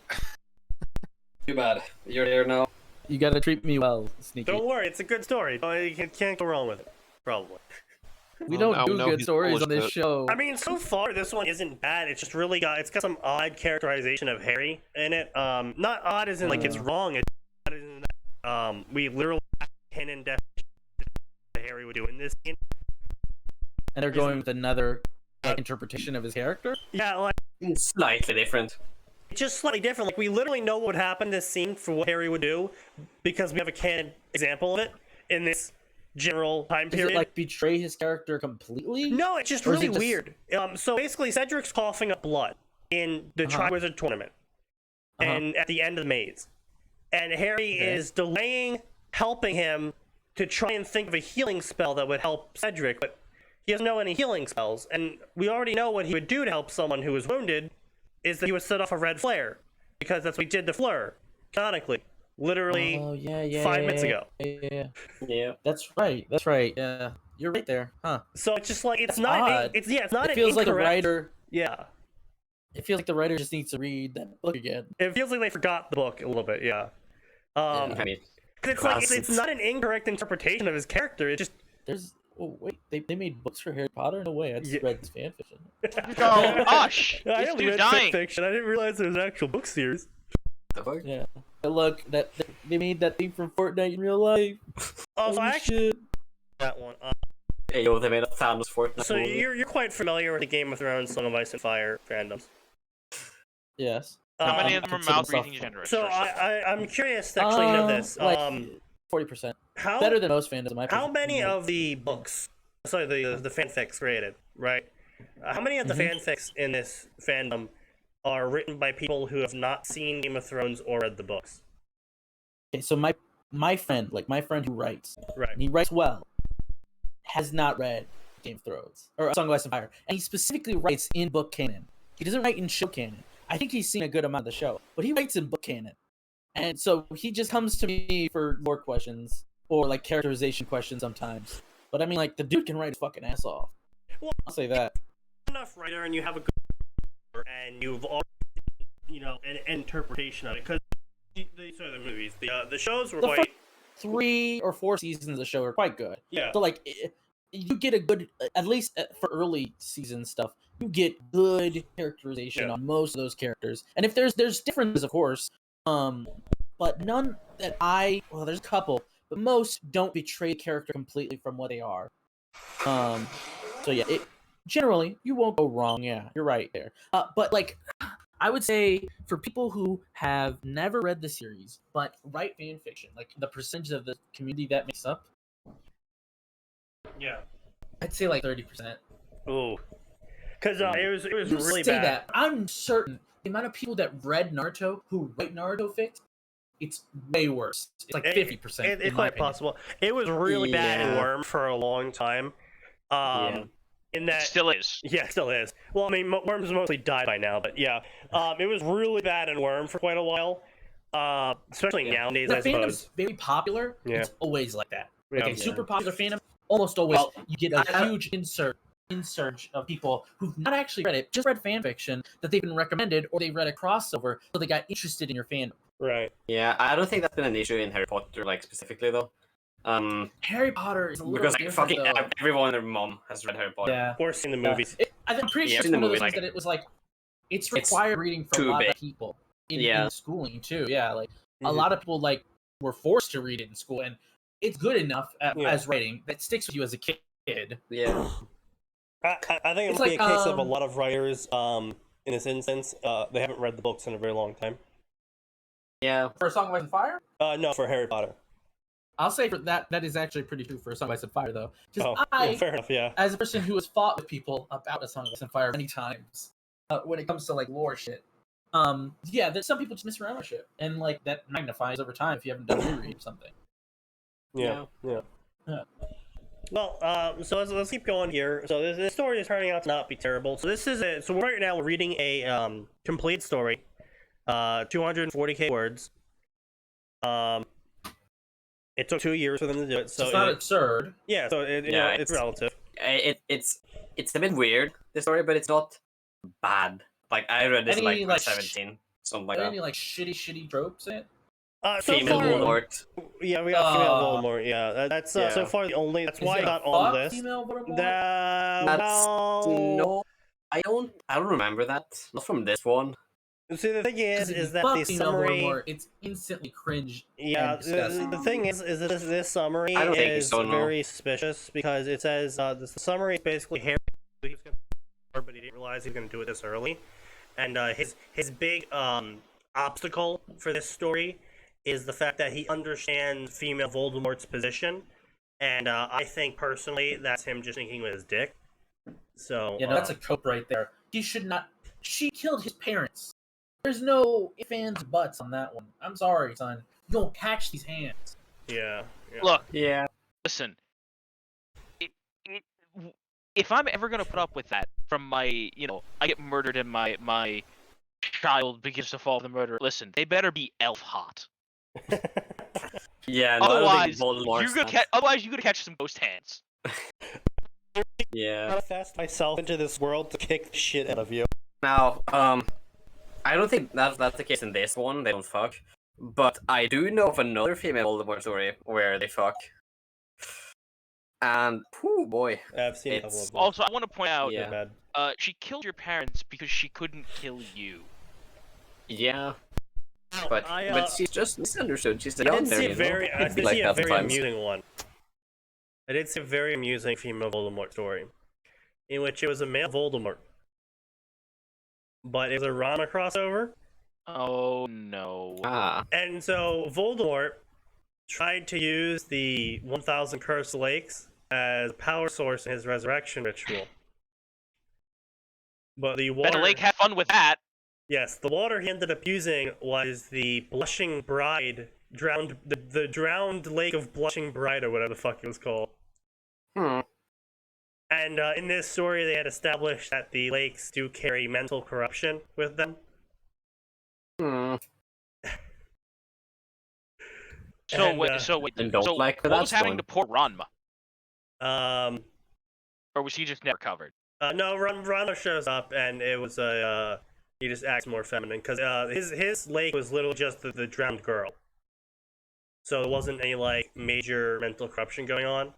Too bad. You're there now. You gotta treat me well, Sneaky. Don't worry, it's a good story. You can't go wrong with it. Probably. We Well, don't now we do know good he's stories full on of this shit. show. I mean, so far this one isn't bad. It's just really it's got some odd characterization of Harry in it. Not odd as in like it's wrong. It's odd as in that, we literally have canon definition that Harry would do in this scene. And they're going with another interpretation of his character? Yeah, like Slightly different. it's just slightly different. Like we literally know what would happen in this scene for what Harry would do because we have a canon example of it in this general time Does period. it like betray his character completely? No, it's just Or is really it just- weird. So basically, Cedric's coughing up blood in the Triwizard Tournament, and at the end of the maze, and Harry is delaying helping him to try and think of a healing spell that would help Cedric, but he doesn't know any healing spells, and we already know what he would do to help someone who was wounded, is that he would set off a red flare, because that's what he did to Fleur, canonically, literally Oh, yeah, 5 minutes ago. Yeah. Yeah. That's right. Yeah. You're right there, huh? So it's just like it's That's not odd. it's not It an feels like the incorrect- writer. Yeah. It feels like the writer just needs to read that book again. It feels like they forgot the book a little bit, yeah. I mean, 'Cause it's like it's classics. not an incorrect interpretation of his character. It's just There's. Oh wait, they made books for Harry Potter? No way, I just Yeah. read this fanfiction. Oh, Hush! I This only dude's read dying. fiction. I didn't realize there was an actual book series. the fuck? Yeah. But look, they made that thing from Fortnite in real life. Oh, so Holy I actually shit. that one. Hey, yo, they made a Thanos Fortnite So movie. you're quite familiar with the Game of Thrones, Song of Ice and Fire fandoms. Yes. How many of I them are consider mouth myself- breathing generous? So I'm curious to actually know this. Like 40%. How Better than most fandoms, in my how opinion. many of the books? Sorry, the fanfics created, right? How many of the fanfics in this fandom are written by people who have not seen Game of Thrones or read the books? Okay, so my friend, like my friend who writes, Right. and he writes well, has not read Game of Thrones or Song of Ice and Fire, and he specifically writes in book canon. He doesn't write in show canon. I think he's seen a good amount of the show, but he writes in book canon, and so he just comes to me for lore questions or like characterization questions sometimes. But I mean, like the dude can write his fucking ass off. Well, I'll say that. enough writer and you have a good and you've already an interpretation of it because the movies the shows were The quite 3 or 4 seasons of the show are quite good. yeah So like, you get a good, at least for early season stuff, you get good characterization Yeah. on most of those characters. And if there's differences, of course, but none that there's a couple, but most don't betray the character completely from what they are. So yeah, generally you won't go wrong. Yeah, you're right there. But like, I would say for people who have never read the series but write fan fiction, like the percentage of the community that makes up, Yeah. I'd say like 30%. Ooh. Because it was You really say bad. that, I'm certain the amount of people that read Naruto who write Naruto fics, it's way worse. It's like 50%. It's quite possible. It was really bad in Yeah. Worm for a long time. In It that, still is. yeah, it still is. Well, I mean, Worm's mostly died by now, but yeah, it was really bad in Worm for quite a while. Especially nowadays, The I fandom's suppose. very popular. Yeah. It's always like that. Like Yeah. a super popular fandom, almost always Well, you get a huge insurge of people who've not actually read it, just read fan fiction that they've been recommended, or they read a crossover, so they got interested in your fandom. Right. Yeah, I don't think that's been an issue in Harry Potter, like specifically though. Harry Potter is a little Because like different, fucking though. everyone and their mom has read Harry Potter. Yeah. Or seen the movies. I'm pretty Yeah, sure it's I've seen the one of those movie, things like, that it was like it's it's required reading for a too lot big. of people in schooling too. Yeah, like a Mhm. lot of people like were forced to read it in school, and it's good enough as writing that sticks with you as a kid. Yeah. I think it It's might be a like, case of a lot of writers, in this instance, they haven't read the books in a very long time. Yeah. For A Song of Ice and Fire, No, for Harry Potter. I'll say for that is actually pretty true for A Song of Ice and Fire, though. Because Yeah, fair enough, yeah. as a person who has fought with people about A Song of Ice and Fire many times, when it comes to like lore shit, yeah, there's some people just misremember shit, and like that magnifies over time if you haven't done a reread or something. Yeah. Well, so let's keep going here. So this story is turning out to not be terrible. So this is so right now we're reading a complete story, 240k words. It took 2 years for them to do it. So it's not absurd. Yeah, so it's relative. It's a bit weird, the story, but it's not bad. Like I read this Any, like like, 17, something like Are there that. any like shitty tropes in it? So Female far, Voldemort. yeah, we got female Voldemort. Yeah, that's so Yeah. far the only. That's Is why it I got a on fuck the list. female Voldemort? That's well, no, I don't remember that. Not from this one. See, the thing 'Cause if is you that fuck the female summary. Voldemort, it's instantly cringe. Yeah, and disgusting. the thing is that this summary I don't think is so, no. very suspicious because it says the summary is basically Harry, he was gonna, but he didn't realize he was going to do it this early, and his big obstacle for this story is the fact that he understands female Voldemort's position, and I think personally that's him just thinking with his dick. So Yeah, no, that's a cope right there. He should not. She killed his parents. There's no ifs, ands, buts on that one. I'm sorry, son. You don't catch these hands. yeah. Look, Yeah. listen. If I'm ever gonna put up with that from my, I get murdered and my child begins to fall for the murder. Listen, they better be elf hot. Yeah. No, I don't think Otherwise, Voldemort's you're gonna catch some ghost hands. Yeah. Manifest myself into this world to kick the shit out of you. Now, I don't think that's the case in this one. They don't fuck. But I do know of another female Voldemort story where they fuck. And, oh boy. I've seen a couple of them. Also, I want to point out, Yeah. Bad. she killed your parents because she couldn't kill you. Yeah. But she's just misunderstood. She's a I young did see a very, I It'd did be see a that very sometimes. amusing one. I did see a very amusing female Voldemort story, in which it was a male Voldemort, but it was a Rana crossover, Oh no. Ah. and so Voldemort tried to use the 1,000 Cursed Lakes as a power source in his resurrection ritual. But the water, Bet the lake had fun with that. yes, the water he ended up using was the Blushing Bride, the drowned lake of Blushing Bride, or whatever the fuck it was called. Hmm. And in this story, they had established that the lakes do carry mental corruption with them. Hmm. So And, wait. And don't So like where what was that's happening going. to poor Ranma? Or Or was he just never covered? no, Rana shows up, and it was he just acts more feminine because his lake was literally just the drowned girl. So there wasn't any like major mental corruption going on.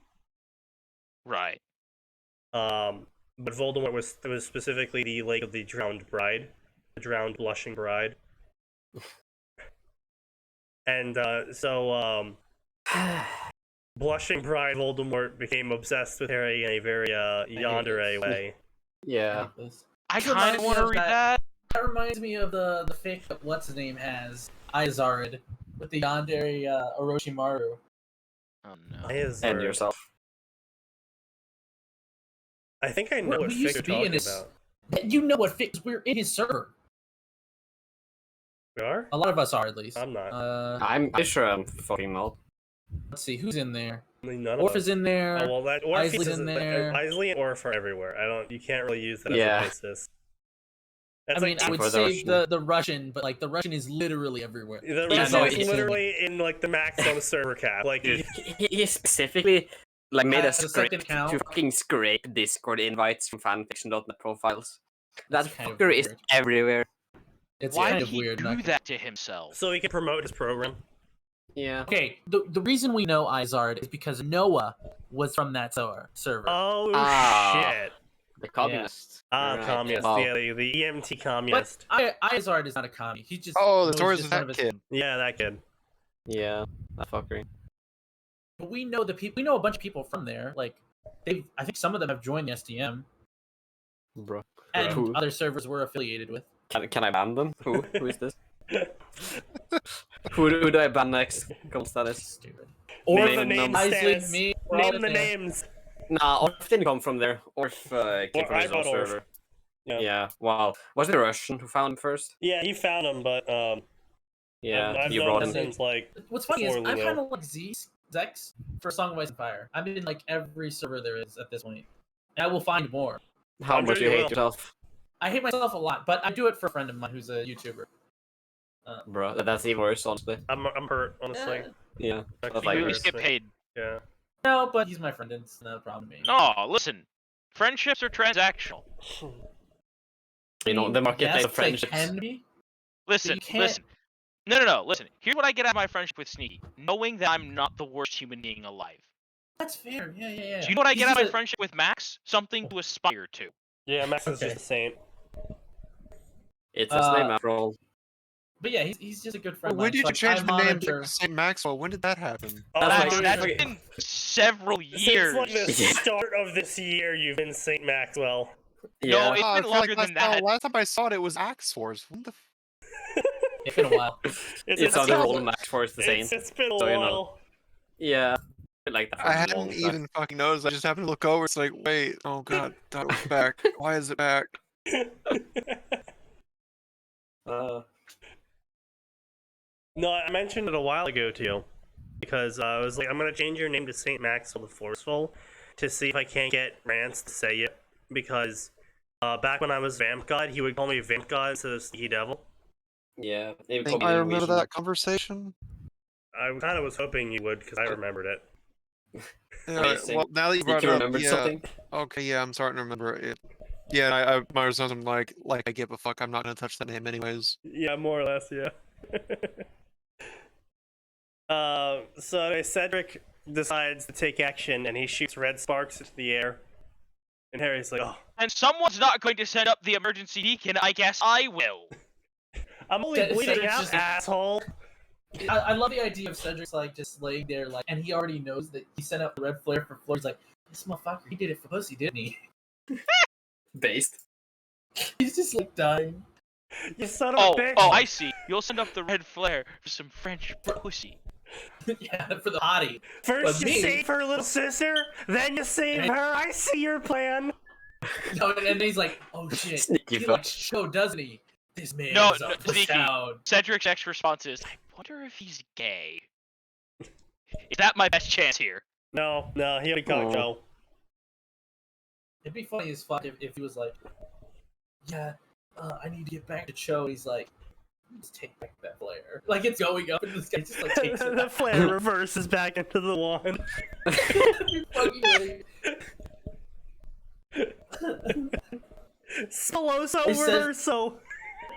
Right. But Voldemort was specifically the lake of the drowned bride, the drowned blushing bride. And so blushing bride Voldemort became obsessed with Harry in a very yandere way. Yeah. I This kind of reminds me want to of read that- that. That reminds me of the fic that what's his name has Izarid with the yandere Orochimaru. Oh no. And yourself. I think I know what We fic used you're to be in talking his. about. You know what fic? We're in his server. We are? A lot of us are, at least. I'm not. I'm pretty sure I'm fucking not. Let's see who's in there. I mean, none Orf of us. is in there. Oh, well, that Orpheus Isley's is in there. Isley and Orph are everywhere. You can't really use that Yeah. as a basis. I That's mean, I would for the say Russian. the Russian, but like the Russian is literally everywhere. the Yeah, Russian no, is it's- literally in like the maximum server cap. Like, Dude, he specifically like made a Has a second script account. to fucking scrape Discord invites from fanfiction.net profiles. That That's kind of fucker is weird. everywhere. It's Why kind did of he weird. do not- that to himself? so he can promote his program. Yeah. Okay, the reason we know Izard is because Noah was from that server. Oh Ah. shit! The communist. Right, Communist. wow. Yeah, the EMT But communist. Izard is not a commie. He just Oh, the knows stories just of none that his- kid. Yeah, that kid. Yeah, that fucker. But we know the people. We know a bunch of people from there. Like I think some of them have joined the SDM, Bro. and Who? other servers we're affiliated with. Can I ban them? Who is this? who do I ban next? Comes status. Stupid. Name Name the and name number. Isley, status. me, we're all Name the in there. names. Nah, Orf didn't come from there. Orf came from I his own got Orf. server. Yeah. Yeah. Wow. Was it a Russian who found him first? Yeah, he found him, but Yeah. I've You known brought him him. since like What's funny is before I'm Leo. kind of like Zex for Song of Ice and Fire. I'm in like every server there is at this point, and I will find more. How I'm much sure you you hate will. yourself, I hate myself a lot, but I do it for a friend of mine who's a YouTuber. bro? That's even worse, honestly. I'm hurt, honestly. Yeah. Like, That's You like at years. least get paid. Yeah. No, but he's my friend. And it's not a problem to me. Oh, listen. Friendships are transactional. You know, the marketplace Yes, of friendships. They can be. Listen, you can't- listen. No. Listen. Here's what I get out of my friendship with Sneaky. Knowing that I'm not the worst human being alive. That's fair. Yeah. Do you know what I He's get out of just my friendship with Max? Something to aspire to. Yeah, Max is Okay. just a saint. It's his name Uh, after all. But yeah, he's just a good friend. of When mine, did so, you change I the name monitor- to St. Maxwell? When did that happen? Oh, That's dude, That's like- been several years. since like the start of this year, you've been Saint Maxwell. No, Yeah. it's Oh, I been feel longer like than that. last time I saw it, it was Axe Force. When the It's been a while. It's on the sounds- roll match for the Saints. It's been a So you know. while. Yeah. Like that for I a hadn't long time. even fucking noticed. I just happened to look over. It's like, wait, oh god, that was back. Why is it back? No, I mentioned it a while ago to you. Because I was like, I'm gonna change your name to Saint Maxwell the Forceful to see if I can't get Rance to say it. Because back when I was Vamp God, he would call me Vamp God instead of SneakyDevil. Yeah. I think I remember that conversation. I kind of was hoping you would because I remembered it. Yeah, Amazing. well, now that you Did brought you it up, remember yeah. something? Okay, yeah, I'm starting to remember it. Yeah, I might have something like I give a fuck. I'm not gonna touch that name anyways. Yeah, more or less, yeah. So anyway, Cedric decides to take action and he shoots red sparks into the air. And Harry's like, oh, And someone's not going to send up the emergency beacon. I guess I will. I'm only bleeding Cedric's out, just- asshole. I love the idea of Cedric's like just laying there, like, and he already knows that he sent out the red flare for Floor. He's like, this motherfucker, he did it for pussy, didn't he? Based. He's just like dying. You son of a bitch. Oh, I see. You'll send up the red flare for some French pussy. Yeah, for the hottie. First but you me- save her little sister, then you save And- her. I see your plan. No, and then he's like, oh shit, Sneaky he fuck. likes show, doesn't he? This man No, is up no, to Sneaky. town. Cedric's next response is, I wonder if he's gay. Is that my best chance here? No, he already got Oh. go. It'd be funny as fuck if he was like, yeah, I need to get back to Cho. He's like, just take back that flare. Like it's going up, and this guy just like takes it The back. flare reverses back into the wand. Fucking way. Soloso He says- reverso.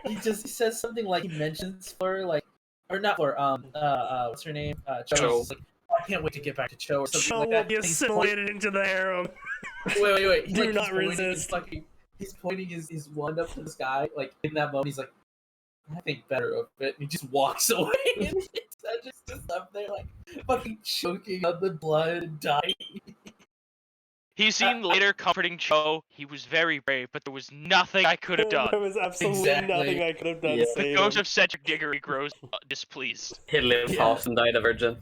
He says something like he mentions Fleur, like, or not Fleur, what's her name? Cho. Cho. He's like, oh, I can't wait to get back to Cho or something Cho like will that. be And he's assimilated into the harem. Wait. He's Do like, not he's pointing his resist. fucking- he's pointing his wand up to the sky, like in that moment. He's like, I think better of it, and he just walks away. And Cedric's just up there, like fucking choking on the blood and dying. He's seen later comforting Cho. He was very brave, but there was nothing I could have There done. was absolutely Exactly. nothing I could have done Yeah. to The save ghost him. of Cedric Diggory grows displeased. He lived Yeah. fast and died a virgin.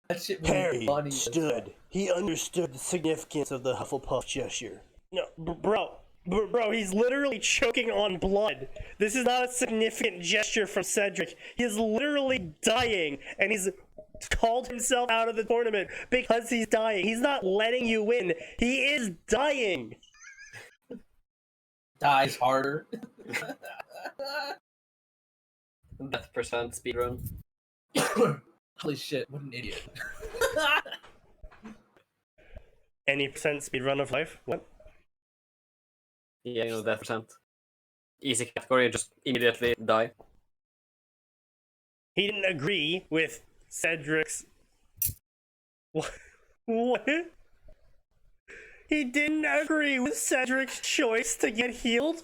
That shit was Harry funny. as stood. He understood the significance of the Hufflepuff gesture. No, bro, he's literally choking on blood. This is not a significant gesture from Cedric. He is literally dying, and he's called himself out of the tournament because he's dying. He's not letting you win. He is dying. Dies harder. Death percent speedrun. Holy shit! What an idiot. Any percent speedrun of life? What? Yeah, you know, death percent. Easy category, just immediately die. He didn't agree with Cedric's... What? He didn't agree with Cedric's choice to get healed?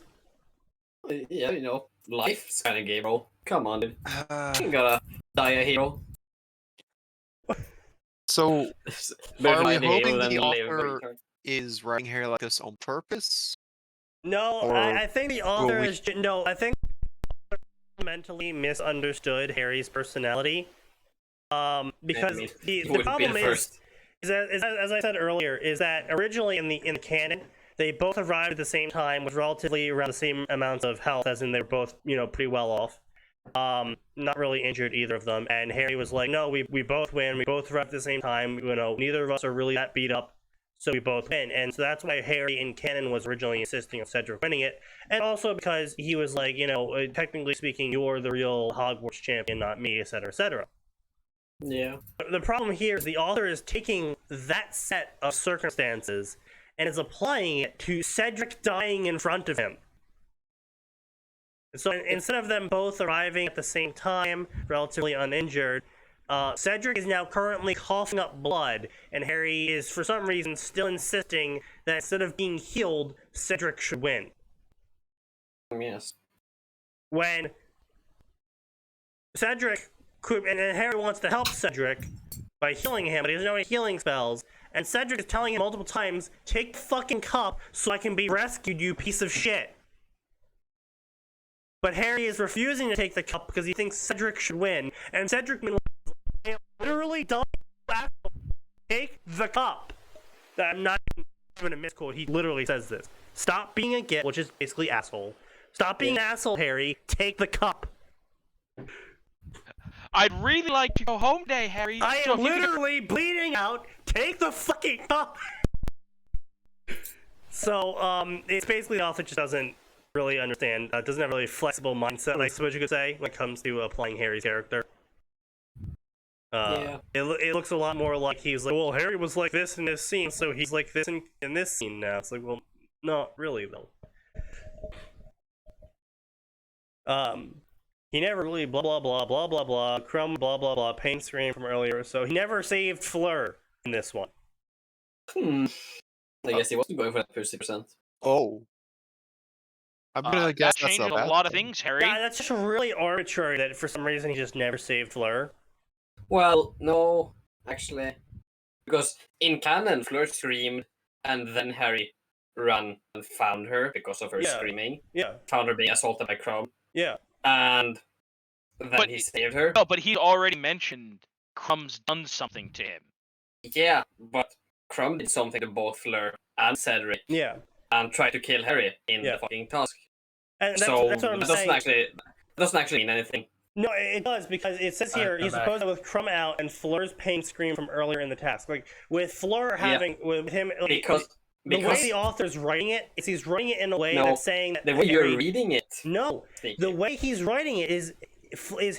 Yeah, you know, life's kind of game, bro. Come on, dude. You gotta die a hero. So, Better are we die a hero hoping than the live a author retard. is writing Harry like this on purpose? No, Or I think the author we- is... No, I think mentally misunderstood Harry's personality. Because Maybe. the Would be problem the is first. as I said earlier, is that originally in the canon, they both arrived at the same time with relatively around the same amounts of health, as in they were both, you know, pretty well off. Not really injured, either of them. And Harry was like, no, we both win, we both arrived at the same time, you know, neither of us are really that beat up, so we both win. And so that's why Harry in canon was originally insisting on Cedric winning it. And also because he was like, you know, technically speaking, you're the real Hogwarts champion, not me, etc., etc. Yeah. The problem here is the author is taking that set of circumstances and is applying it to Cedric dying in front of him. So instead of them both arriving at the same time, relatively uninjured, Cedric is now currently coughing up blood, and Harry is, for some reason, still insisting that instead of being healed, Cedric should win. Yes. When Cedric could, and Harry wants to help Cedric by healing him, but he doesn't know any healing spells, and Cedric is telling him multiple times, take the fucking cup so I can be rescued, you piece of shit. But Harry is refusing to take the cup because he thinks Cedric should win, and Cedric literally telling him, take the cup. I'm not even a misquote, he literally says this. Stop being a git, which is basically asshole. Stop being an asshole, Harry, take the cup. I'd really like to go home today, Harry. I so am if you could- literally bleeding out. Take the fucking cup. So, it's basically the author just doesn't really understand, doesn't have a really flexible mindset, I suppose you could say, when it comes to playing Harry's character. Yeah. It looks a lot more like he's like, well, Harry was like this in this scene, so he's like this in this scene now. It's like, well, not really, though. He never really blah blah blah blah blah blah Crumb blah blah blah pain scream from earlier, so he never saved Fleur in this one. I guess he wasn't going for that 50%. Oh. I'm gonna guess that that's changes a a lot of thing. things, Harry. Yeah, that's just really arbitrary that for some reason he just never saved Fleur. Well, no, actually. Because in canon, Fleur screamed, and then Harry ran and found her because of her Yeah. screaming. Yeah, Found her being assaulted by Crumb, yeah. and then But he he- saved her. No, but he already mentioned Crumb's done something to him. Yeah, but Crumb did something to both Fleur and Cedric, Yeah. and tried to kill Harry in Yeah. the fucking task. And that's, So that's what I'm that saying. doesn't actually mean anything. No, it does, because it says here Alright, he's come supposed to with Crumb out and Fleur's pain scream from earlier in the task. Like, with Fleur having, with him, like, Because the way the author's writing it is he's writing it in a way No, that's saying that the way Harry, you're reading it. No, the way he's writing it is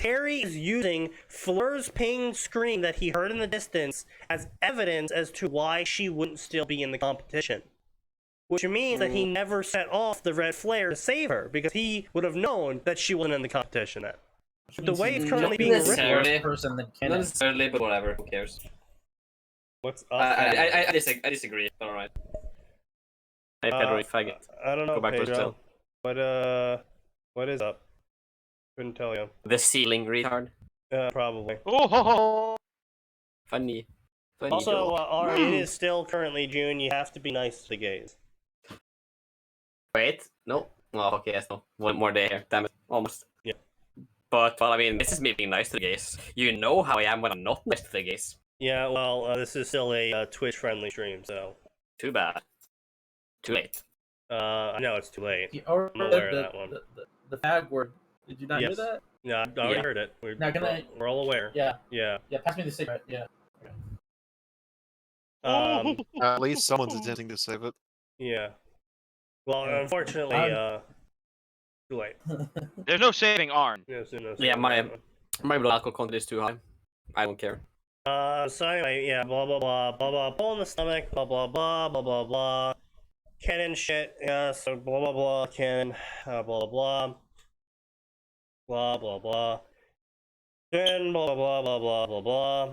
Harry is using Fleur's pain scream that he heard in the distance as evidence as to why she wouldn't still be in the competition. Which means that he never set off the red flare to save her, because he would have known that she wasn't in the competition then. The way it's currently being written... necessarily. person than Not Kenan. necessarily, but whatever. Who cares? What's up? I disagree. But alright. Hey, Pedro, faggot. I don't know, Go back to Pedro. still. What is up? Couldn't tell you. The ceiling retard. Probably. Oh, Funny. Also, Ari, it is still currently June. You have to be nice to the gays. Wait, no. Oh, okay, yes, no. One more day here. Damn it, almost. Yeah. But, well, I mean, this is me being nice to the gays. You know how I am when I'm not nice to the gays. Yeah, well, this is still a Twitch-friendly stream, so... Too bad. Too late. I know it's too late. Or I'm aware of that one. The fag word. Did you not hear Yes. that? No, I already heard it. We're all aware. Yeah. Yeah. Yeah, pass me the cigarette. Yeah. At least someone's attempting to save it. Yeah. Well, unfortunately, too late. There's no saving Arn. No, Yeah, my blood alcohol content is too high. I don't care. So anyway, yeah, blah blah blah blah blah, pull in the stomach, blah blah blah blah blah blah, canon shit, yeah, so blah blah blah, canon, blah blah blah, blah blah blah, then blah blah blah blah blah blah.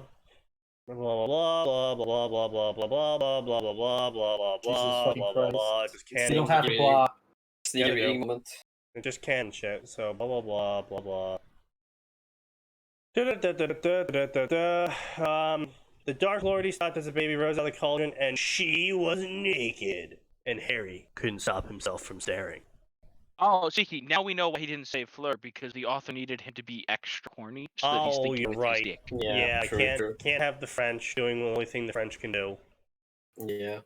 Blah blah blah blah blah blah blah blah blah blah blah blah blah blah blah blah blah blah. Just You canon. don't have to block. Sneaky There we go. reading moment. Just canon shit. So blah blah blah blah blah. The Dark Lord he stopped as a baby rose out of the cauldron, and she was naked, and Harry couldn't stop himself from staring. Oh, Siki, now we know why he didn't save Fleur, because the author needed him to be extra horny, so that he's Oh, thinking you're with right. his dick. Yeah, true. can't have the French doing the only thing the French can do, Yeah.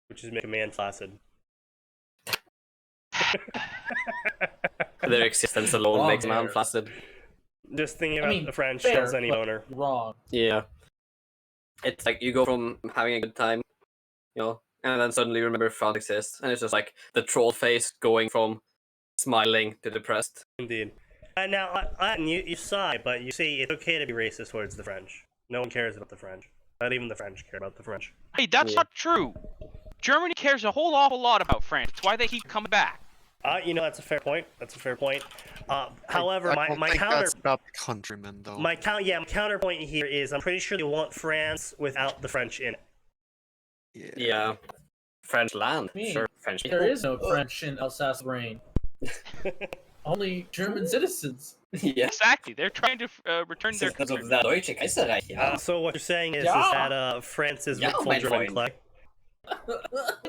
which is make a man flaccid. Their existence alone Wrong makes a man there. flaccid. Just thinking I about mean, the French fair, kills any but boner. Wrong. Yeah. It's like you go from having a good time, you know, and then suddenly you remember France exists, and it's just like the troll face going from smiling to depressed. Indeed. Now, you sigh, but you see, it's okay to be racist towards the French. No one cares about the French. Not even the French care about the French. Hey, that's Yeah. not true. Germany cares a whole awful lot about France. That's why they keep coming back. You know, that's a fair point. However, I my don't think counter... that's about the countrymen, though. My counterpoint here is I'm pretty sure they want France without the French in it. Yeah. French land. Me. Sure, French There people. is no French in Alsace-Lorraine. Only German citizens. Yeah. Exactly. They're trying to return their Citizens of country. the Deutsche Kaiserreich, yeah. So what you're saying is Yeah. that France is Yeah, full mein German Freund. clay?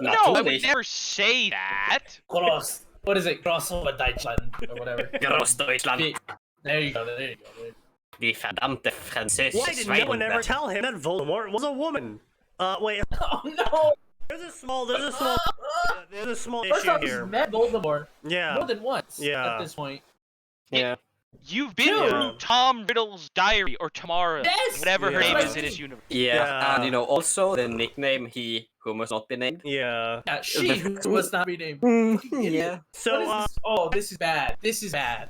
No, I would Natürlich. never say that. Gross. What is it? Gross over Deutschland or whatever. Großdeutschland. There you go. There you go. Die verdammte französische Why did no one ever Schweinhunde. tell him that Voldemort was a woman? Wait, Oh no! there's a small First issue off, he's here. met Voldemort Yeah. more than once Yeah. at this point. Yeah. You've been Dude. through Tom Riddle's diary, or Tamara, Yes! whatever her Yeah. name That's is what in I his mean. universe. Yeah, Yeah. and you know, also the nickname he who must not be named. Yeah. Yeah, she who must not be named. Yeah. So, What is this? Oh, this is bad. This is bad.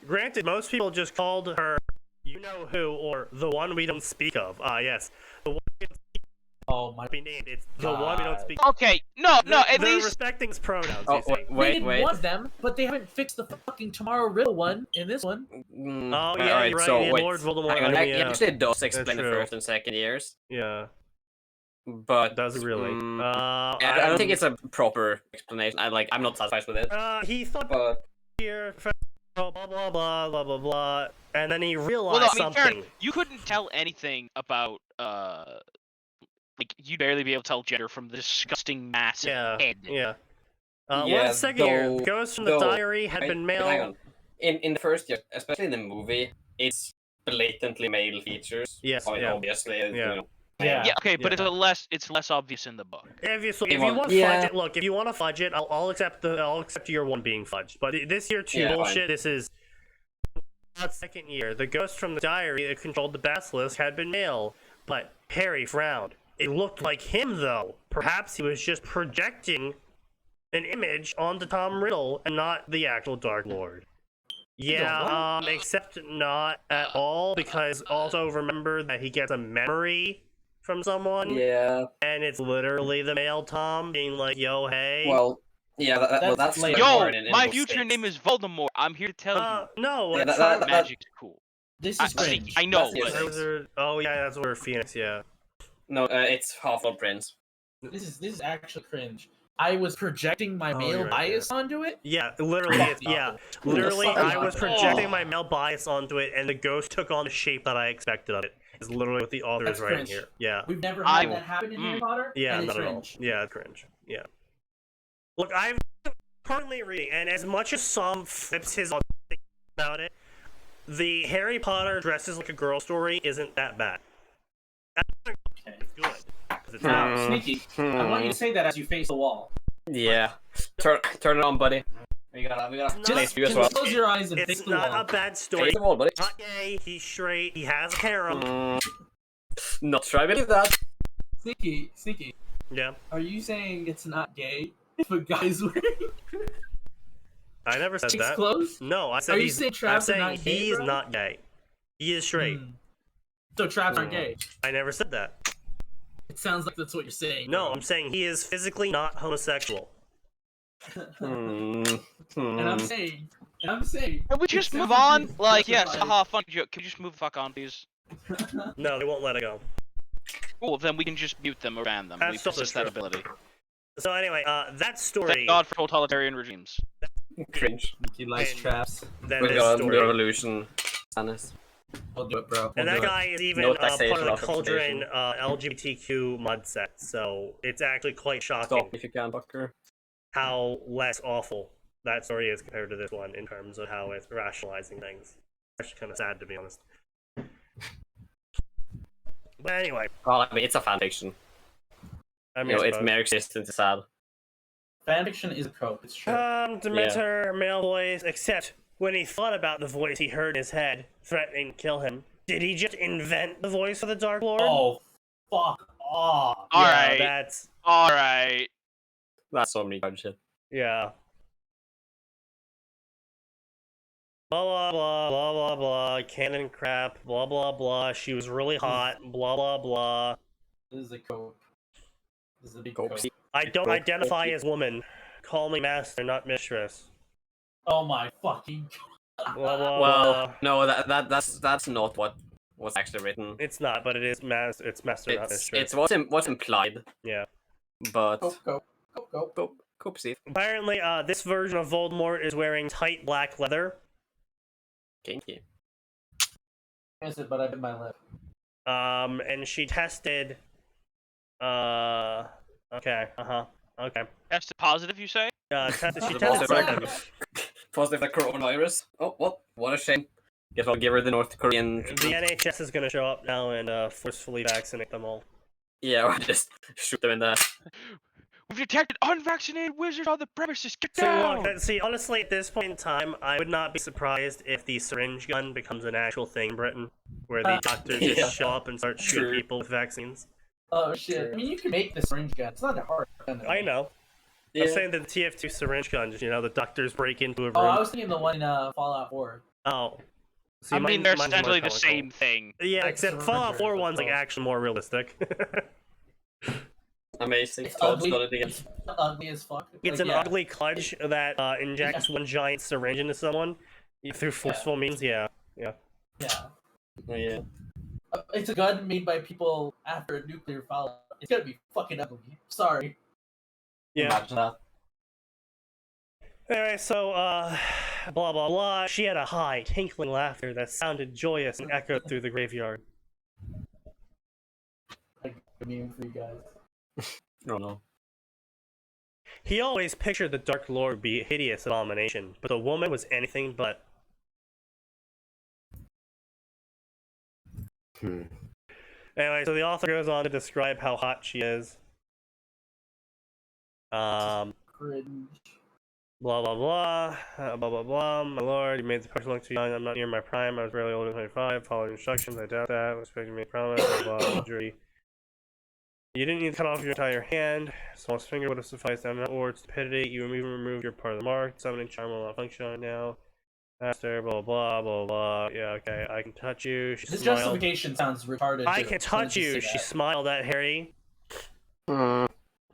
granted, most people just called her you know who or the one we don't speak of. Yes. The one we don't speak Oh my. of be named. It's the one we don't speak Okay, no, at They're least respecting his pronouns, Oh, you see. They did one of them, but they haven't fixed the fucking Tomorrow Riddle one in this one. Oh, Right, yeah, alright, you're right, so yeah, wait. Lord Voldemort, Hang on, I he mean, yeah. actually does explain the true. first and second years, Yeah. but Does it really? I don't think it's a proper explanation. I'm not satisfied with it. He thought But here, blah blah blah blah blah blah blah, and then he well, realized no, I mean, fair something. enough. You couldn't tell anything about like you'd barely be able to tell gender from the disgusting massive Yeah, head. yeah. Yeah, One second here. though- The ghost from the though- diary had wait, been but hang male. on. In the first year, especially in the movie, it's blatantly male features. Yes, I mean, yeah. obviously, Yeah. you know. Yeah. Yeah, okay, but Yeah. it's less obvious in the book. If you Well, want yeah. fudge it, look. If you want to fudge it, I'll accept your one being fudged. But this year two Yeah, fine. bullshit. This is not second year. The ghost from the diary that controlled the basilisk had been male, but Harry frowned. It looked like him though. Perhaps he was just projecting an image onto Tom Riddle and not the actual Dark Lord. Yeah, except not at all, because also remember that he gets a memory from someone, Yeah. and it's literally the male Tom being like, yo, hey. Well, yeah. That's That's later. Yo, important in my both future states. name is Voldemort. I'm here to tell you, No, Yeah, it's that- not. magic's cool. This is cringe. I know, That's- but Those are- oh, yeah, that's where Phoenix, yeah. No, it's Half-Blood Prince. This is actually cringe. I was projecting my Oh, male you're right, bias onto it. Yeah, literally, Fuck it's, yeah. no. Literally, Fuck I no. was projecting my male bias onto it, and the ghost took on the shape that I expected of it. is literally what the author That's is writing cringe. here. Yeah. We've never I- had that happen in Harry Potter. Yeah, and it's not at all. cringe. Yeah, it's cringe. Yeah. Look, I'm currently reading, and as much as some flips his about it, the Harry Potter dresses like a girl story isn't that bad. That's good. 'Cause it's not. Sneaky. I want you to say that as you face the wall. Yeah. Turn it on, buddy. We got It's place not- for you as well. Close your eyes and face It's the not wall. a bad story. Face the wall, buddy. He's not gay, he's straight, he has a harem. Not sure I believe that. Sneaky. Yeah. Are you saying it's not gay if a guy's wearing I never said chicks' that. clothes? No, I said Are you he's, saying I'm traps are saying not gay, he's bro? not gay. He is straight. So traps aren't gay. I never said that. It sounds like that's what you're saying. No, I'm saying he is physically not homosexual. And I'm saying. Can we it just move sounds on? like Like, yes, justified. haha, fun joke. Can we just move the fuck on, please? No, they won't let it go. Cool, then we can just mute them or ban them. We That's also possess that true. ability. So anyway, that story. Thank God for totalitarian regimes. Cringe. He likes And- traps. Then We this got a story. revolution. Sadness. We'll do it, bro. And We'll that do it. guy is even No part of taxation, the no Cauldron representation. LGBTQ mud set, so it's actually quite shocking Stop if you can, Doctor. how less awful that story is compared to this one in terms of how it's rationalizing things. Actually, kind of sad to be honest. But anyway, Well, I mean, it's a fanfiction. I mean, You know, I its suppose. mere existence is sad. Fanfiction is a trope. It's true. Demeter, male voice, except when he thought about the voice he heard in his head threatening to kill him, did he just invent the voice of the Dark Lord? Oh, fuck off. yeah, Alright. that's Alright. That's so many retarded shit. yeah. Blah blah blah blah blah blah. Canon crap. Blah blah blah. She was really hot. Blah blah blah. This is a cope. This is a big Cope. cope. I don't Cope. identify as woman. Call me master, not mistress. Oh my fucking. Blah blah Well, blah. no, that's not what was actually written. It's not, but it is master. It's master, not mistress. It's what's implied, Yeah. but Cope. Cope, Steve. Apparently, this version of Voldemort is wearing tight black leather. Kinky. Miss it, but I bit my lip. And she tested. Okay. Okay. Tested positive, you say? Tested. She The tested positive something. Positive like coronavirus. Oh, what a shame. Guess I'll give her the North Korean. The NHS is gonna show up now and forcefully vaccinate them all. Yeah, or just shoot them in the. We've detected unvaccinated wizards on the premises. Get See, down! look, see, honestly, at this point in time, I would not be surprised if the syringe gun becomes an actual thing in Britain, where the doctors Yeah. just show up and start shooting True. people with vaccines. Oh shit. I mean, you can make the syringe gun. It's not that hard. I know. Yeah. I'm saying that the TF2 syringe gun, you know, the doctors break into a room. Oh, I was thinking the one in Fallout 4. Oh. See, I mean, mine- they're mine's more essentially the comical. same thing. Yeah, Like except syringe Fallout 4 is one's like close. actually more realistic. Amazing. It's Todd's ugly. done it again. It's ugly as fuck. It's Like, an yeah. ugly clutch that injects one giant syringe into someone through forceful means. Yeah. Yeah. Oh, yeah. It's a gun made by people after a nuclear fallout. It's gonna be fucking ugly. Sorry. Yeah. Imagine that. Anyway, so, blah blah blah. She had a high, tinkling laughter that sounded joyous and echoed through the graveyard. I mean, for you guys. Oh no. He always pictured the Dark Lord be a hideous abomination, but the woman was anything but. Anyway, so the author goes on to describe how hot she is. Cringe. Blah blah blah, blah blah blah. My lord, you made the person look too young. I'm not near my prime. I was barely older than 25. Following instructions, I doubt that. Was expecting me to promise. Blah blah. Jury. You didn't need to cut off your entire hand. Smallest finger would have sufficed. I'm not or stupidity. You even removed your part of the mark. Summoning charm will not function on it now. Master. Blah blah blah blah. Yeah, okay. I can touch you. She This smiled. justification sounds retarded. I too. can Let's touch just you. say She that. smiled at Harry.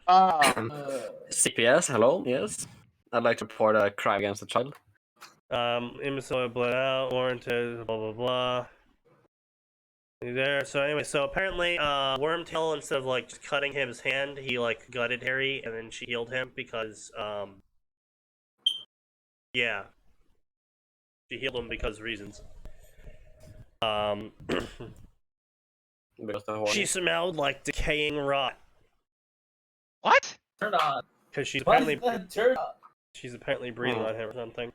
CPS, hello, yes. I'd like to report a crime against a child. Imbecile bled out, warranted, blah blah blah. There, so anyway, so apparently, Wormtail, instead of like just cutting him his hand, he like gutted Harry and then she healed him because, yeah. She healed him because of reasons. Because they're horny. She smelled like decaying rot. What? Turn on. Because she's What apparently is that? Turn on. she's apparently breathing on him or something.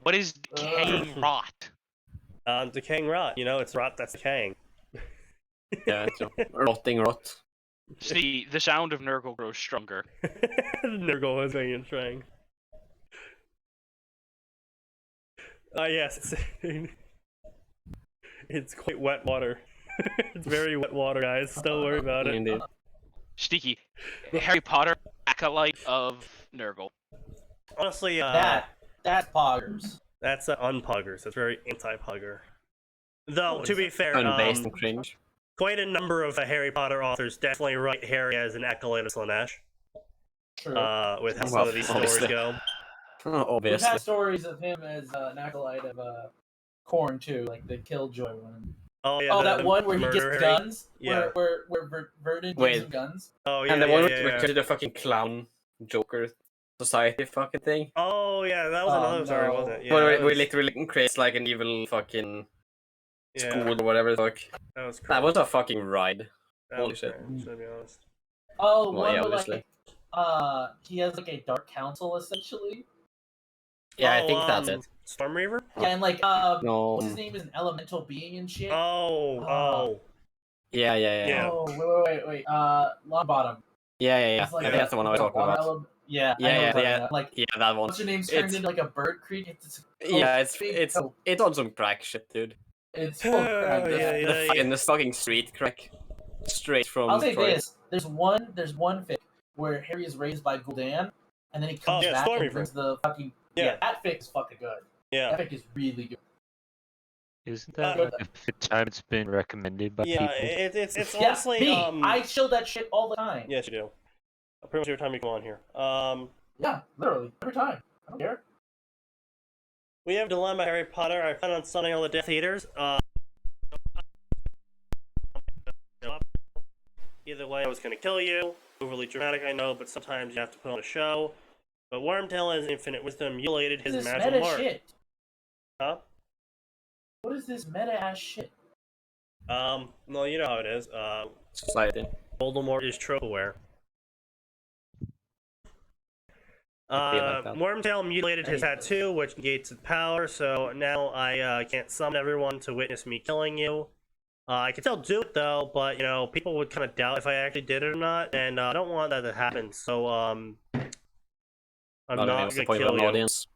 What is decaying rot? Decaying rot. You know, it's rot that's decaying. Yeah, it's a rotting rot. See, the sound of Nurgle grows stronger. Nurgle is being trying. Yes, it's quite wet water. It's very wet water, guys. Don't worry about it. Indeed. Sneaky. Harry Potter, acolyte of Nurgle. Honestly, That's poggers. that's unpoggers. That's very anti-pogger. Though, to be fair, Unbased and cringe. quite a number of Harry Potter authors definitely write Harry as an acolyte of Slanesh. True. With how some Well, of these stories obviously. go. Oh, We've obviously. had stories of him as an acolyte of Korn too, like the Killjoy one. Oh yeah. Oh, the that one where he murder gets Harry? guns. Yeah. Where Vernon Wait. gives him guns. Oh yeah. And the yeah, one yeah, with yeah. the fucking clown Joker society fucking thing. Oh yeah, that was Oh, another story, no. wasn't it? Yeah, Where that we was, literally creates like an evil fucking yeah, school or whatever the fuck. that was That cringe. was a fucking ride. That holy was shit. cringe, to be honest. Oh, Well, one yeah, where obviously. like he has like a dark council essentially. Yeah, I Oh, think that's it. Storm Reaver? Yeah, and like No. what's his name is an elemental being and shit. Oh. Yeah. Yeah. Oh, wait. Longbottom. Yeah. It's like I think that's the one I was talking water about. element. Yeah, I know Yeah, what you're talking yeah. about. Like, Yeah, that one. what's your name's It's- turned into like a bird creature. Yeah, big it's coat. on some crack shit, dude. It's full of crap. Yeah. The fucking street crack, straight from. I'll say Troy. this: there's one fic where Harry is raised by Gul'dan, and then he comes yeah, back Storm and Reaver. brings the fucking Yeah. That fic is fucking good. Yeah. That fic is really good. Isn't that Uh, like the fifth time it's been recommended by Yeah, people? it's Yeah, honestly me. I show that shit all the time. Yes, you do. Pretty much every time you come on here. Yeah, literally every time. I don't care. We have Dilemma Harry Potter. I plan on stunning all the Death Eaters. Either way, I was gonna kill you. Overly dramatic, I know, but sometimes you have to put on a show. But Wormtail has infinite wisdom, mutilated his This magical meta mark. shit. Huh? What is this meta ass shit? Well, you know how it is. Society. Voldemort is trope aware. like that. Wormtail mutilated his tattoo, which negates its power, so now I can't summon everyone to witness me killing you. I can still do it though, but you know, people would kind of doubt if I actually did it or not, and I don't want that to happen. So I'm not gonna kill you. Audience.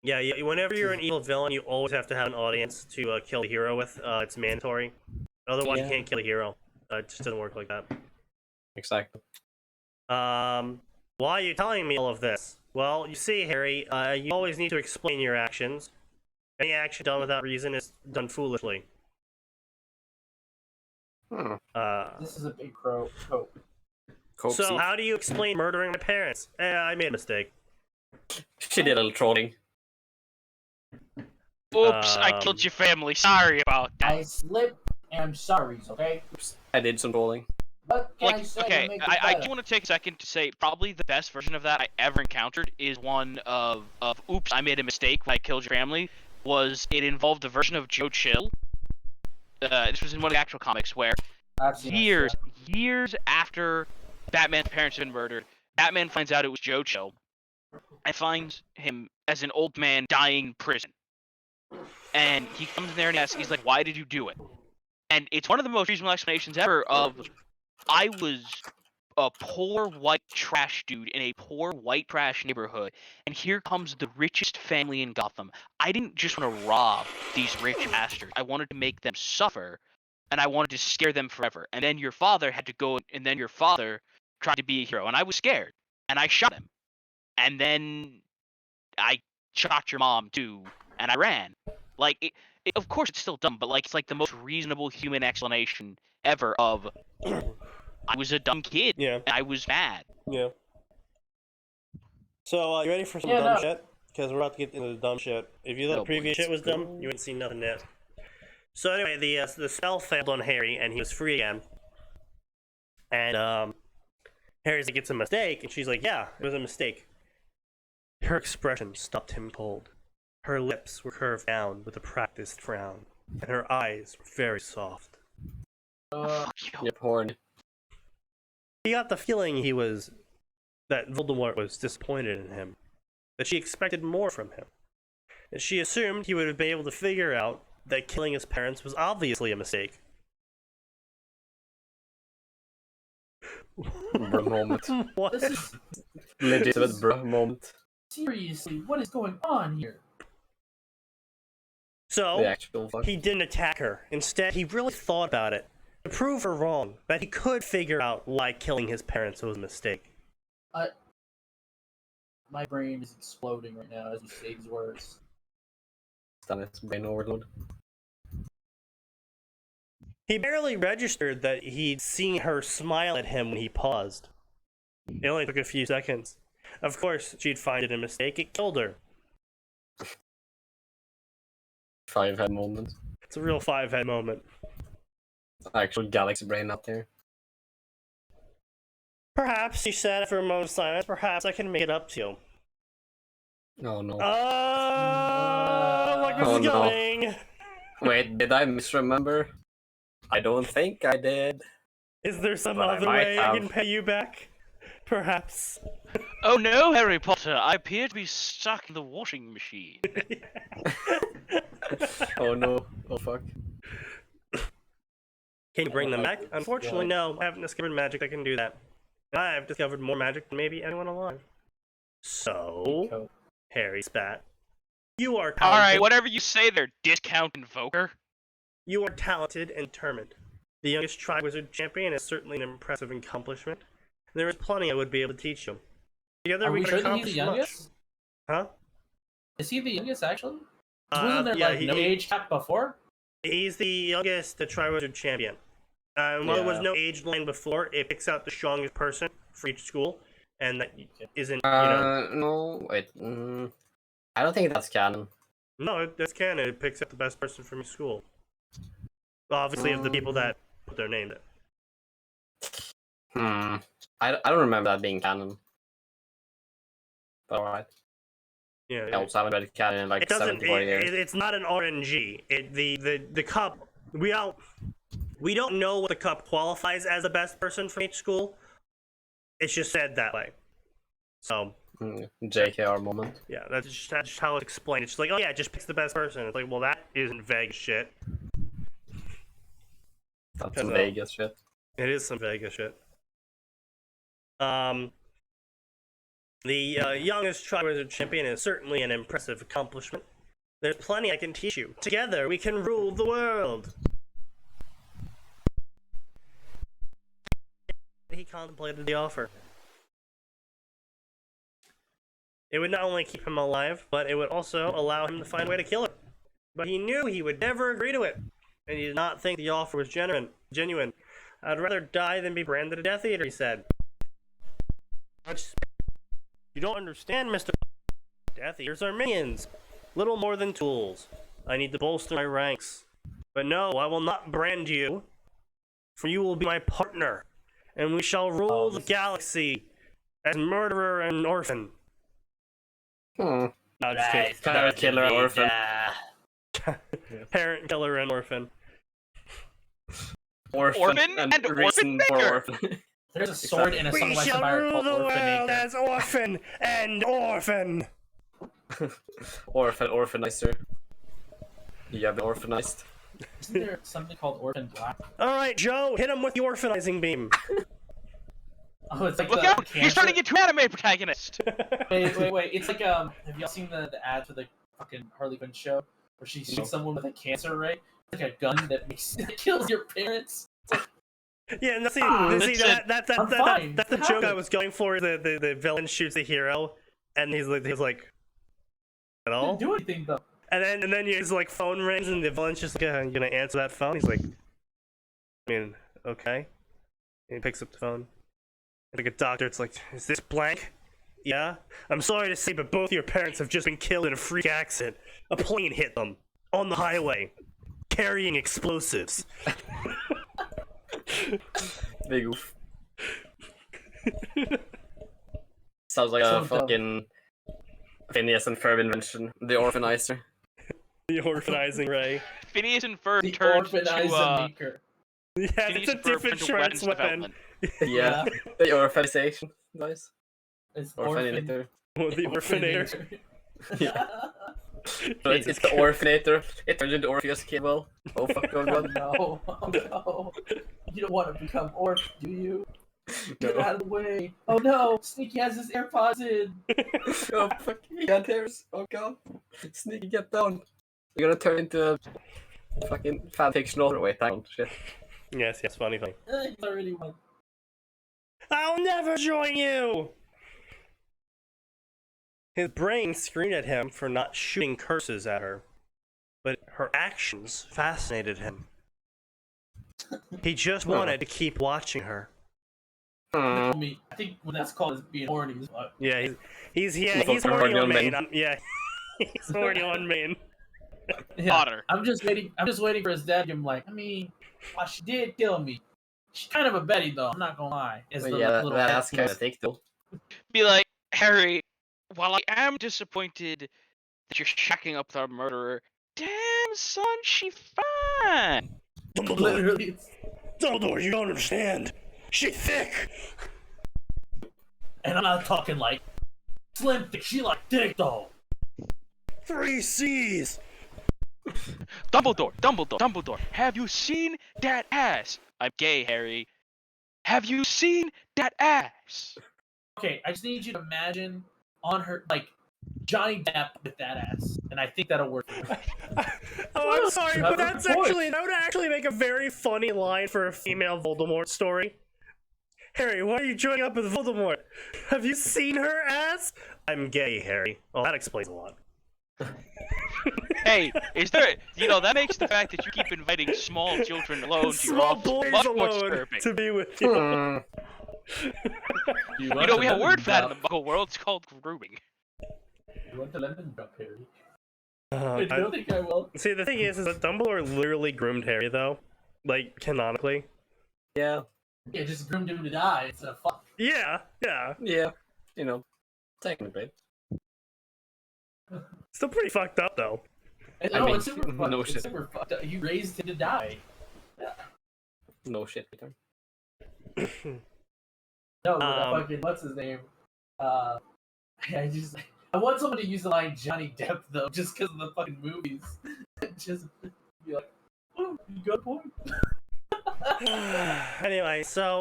Yeah, whenever you're an evil villain, you always have to have an audience to kill the hero with. It's mandatory. Otherwise, Yeah. you can't kill a hero. It just doesn't work like that. Exactly. Why are you telling me all of this? Well, you see, Harry, you always need to explain your actions. Any action done without reason is done foolishly. This is a big cope. So how do you explain murdering my parents? I made a mistake. She did a little trolling. Oops, I killed your family. Sorry about that. I slipped, and I'm sorry, okay? I did some trolling. What can I Like, say okay, to make it I better? do want to take a second to say probably the best version of that I ever encountered is one of oops, I made a mistake when I killed your family. It involved a version of Joe Chill. This was in one of the actual comics where I've seen that years after Batman's parents had been murdered, Batman finds out it was Joe Chill and finds him as an old man dying in prison. And he comes in there and he's like, why did you do it? And it's one of the most reasonable explanations ever of, I was a poor white trash dude in a poor white trash neighborhood, and here comes the richest family in Gotham. I didn't just want to rob these rich bastards. I wanted to make them suffer, and I wanted to scare them forever. And then your father had to go, and then your father tried to be a hero, and I was scared, and I shot him. And then I shot your mom too, and I ran. Like, of course it's still dumb, but like it's like the most reasonable human explanation ever of I was a dumb kid. Yeah. And I was mad. Yeah. So, you ready for some Yeah, dumb no. shit? Because we're about to get into the dumb shit. If you thought the previous shit was dumb, you wouldn't see nothing yet. So anyway, the spell failed on Harry, and he was free again. And Harry's like, it's a mistake, and she's like, yeah, it was a mistake. Her expression stopped him cold. Her lips were curved down with a practiced frown, and her eyes were very soft. Fuck you. You're porn. He got the feeling that Voldemort was disappointed in him, that she expected more from him, that she assumed he would have been able to figure out that killing his parents was obviously a mistake. Bruh moment. What? This is Legitimate bruh moment. seriously, what is going on here? The So, actual fuck. he didn't attack her. Instead, he really thought about it, to prove her wrong, that he could figure out why killing his parents was a mistake. My brain is exploding right now as you say these words. Done its brain overload. He barely registered that he'd seen her smile at him when he paused. It only took a few seconds. Of course, she'd find it a mistake. It killed her. 5-head moment. It's a real five-head moment. Actual galaxy brain out there. Perhaps, she said after a moment of silence, perhaps I can make it up to you. Oh no. Oh, look what's Oh, no. going! Wait, did I misremember? I don't think I did. Is there some But I other might way I can have. pay you back? Perhaps. Oh no, Harry Potter, I appear to be stuck in the washing machine. Oh no. Oh fuck. Can you bring them back? Unfortunately, no. I haven't discovered magic that can do that. I've discovered more magic than maybe anyone alive. So, Harry spat. You are talented. Alright, whatever you say there, discount invoker. You are talented and determined. The youngest Triwizard Champion is certainly an impressive accomplishment. There is plenty I would be able to teach you. Together Are we could sure that accomplish he's the much. youngest? Huh? Is he the youngest actually? Wasn't there yeah, like no age cap before? He's the youngest Triwizard Champion. While there was Yeah. no age line before, it picks out the strongest person for each school, and that isn't, No, wait. I don't think that's canon. No, that's canon. It picks out the best person from each school. Well, obviously, of the people that put their name there. I don't remember that being canon. But alright. Yeah, I also haven't read canon in like it doesn't. 74 years. It's not an RNG. The cup. We don't know what the cup qualifies as the best person from each school. It's just said that way. So JKR moment. yeah, that's just how it's explained. It's just like, oh yeah, it just picks the best person. It's like, well, that isn't vague shit. That's Cause, some Vegas shit. It is some Vegas shit. The youngest Triwizard Champion is certainly an impressive accomplishment. There's plenty I can teach you. Together, we can rule the world. He contemplated the offer. It would not only keep him alive, but it would also allow him to find a way to kill her. But he knew he would never agree to it, and he did not think the offer was genuine. I'd rather die than be branded a Death Eater, he said. You don't understand, Mr. Death Eaters are minions. Little more than tools. I need to bolster my ranks. But no, I will not brand you, for you will be my partner, and we shall rule the galaxy as murderer and orphan. No, just kidding. Parent killer and orphan. Parent, killer, and orphan. Orphan and reason orphan for maker. orphan. There's a sword in a Song We of Ice and shall Fire rule called the world Orphan as orphan and orphan. Orphanizer. You have been orphanized. Isn't there something called Orphan Black? Alright, Joe, hit him with the orphanizing beam. Oh, it's like Look the out! He's cancer- turning into anime protagonist. Wait. It's like have y'all seen the ad for the fucking Harley Quinn show where she shoots someone with a cancer ray? It's like a gun that kills your parents. Yeah, and that's the I'm fine. that's the It joke I happened. was going for. The villain shoots the hero, and he's like, at all? Didn't do anything though. And then his like phone rings, and the villain's just like, you gonna answer that phone? He's like, I mean, okay. And he picks up the phone. Like a doctor, it's like, is this blank? Yeah? I'm sorry to say, but both your parents have just been killed in a freak accident. A plane hit them on the highway, carrying explosives. Big oof. Sounds like So a fucking Phineas and Ferb invention. The orphanizer. The orphanizing ray. Phineas and Ferb The turned Orphanizer to Maker. Yeah, Can it's use a it for different parental shreds weapon. development. Yeah. The orphanization, guys. It's Orphanator. The Orphanator. Yeah. So it's the Orphanator. It turns into Orpheus Kid. Well, oh fuck, oh Oh god. no! Oh no! You don't want to become Orph, do you? Get No. out of the way! Oh no! Sneaky has his AirPods in. Oh fuck, he got hairs. Oh god. Sneaky, get down. You're gonna turn into a fucking fanfiction author. Wait, hang on. Shit. Yes, funny thing. He's already won. I'll never join you! His brain screamed at him for not shooting curses at her, but her actions fascinated him. He just wanted to keep watching her. I mean, I think what that's called is being horny. But... Yeah, he's horny on main. Yeah, he's horny on main. Yeah, Otter. I'm just waiting for his dad to give him like, I mean, while she did kill me, she's kind of a Betty though. I'm not gonna lie. It's Well, the yeah, little that's head kind piece. of thick though. Be like, Harry, while I am disappointed that you're shacking up with our murderer, damn son, she fine. Literally, it's... Dumbledore, you don't understand. She thick. and I'm not talking like slim thick. She like dick though. 3 C's. Dumbledore, have you seen that ass? I'm gay, Harry. Have you seen that ass? Okay, I just need you to imagine on her like Johnny Depp with that ass, and I think that'll work. Oh, I'm sorry, but That would actually make a very funny line for a female Voldemort story. Harry, why are you joining up with Voldemort? Have you seen her ass? I'm gay, Harry. Oh, that explains a lot. Hey, is there? That makes the fact that you keep inviting small children alone to your Small office boys much more alone disturbing. to be with you. Hmm. We have a word for that in the Muggle world. It's called grooming. You want the lemon drop, Harry? I I don't think I will. See, the thing is that Dumbledore literally groomed Harry, though. Like, canonically. Yeah. Yeah, just groomed him to die. It's a fuck. Yeah. Yeah. Technically. Still pretty fucked up, though. No, mean, it's super fucked. no It's shit. super fucked up. You raised him to die. No shit, Peter. No, fucking what's his name? I want someone to use the line Johnny Depp though, just because of the fucking movies. Just be like, oh, you got a point. Anyway, so,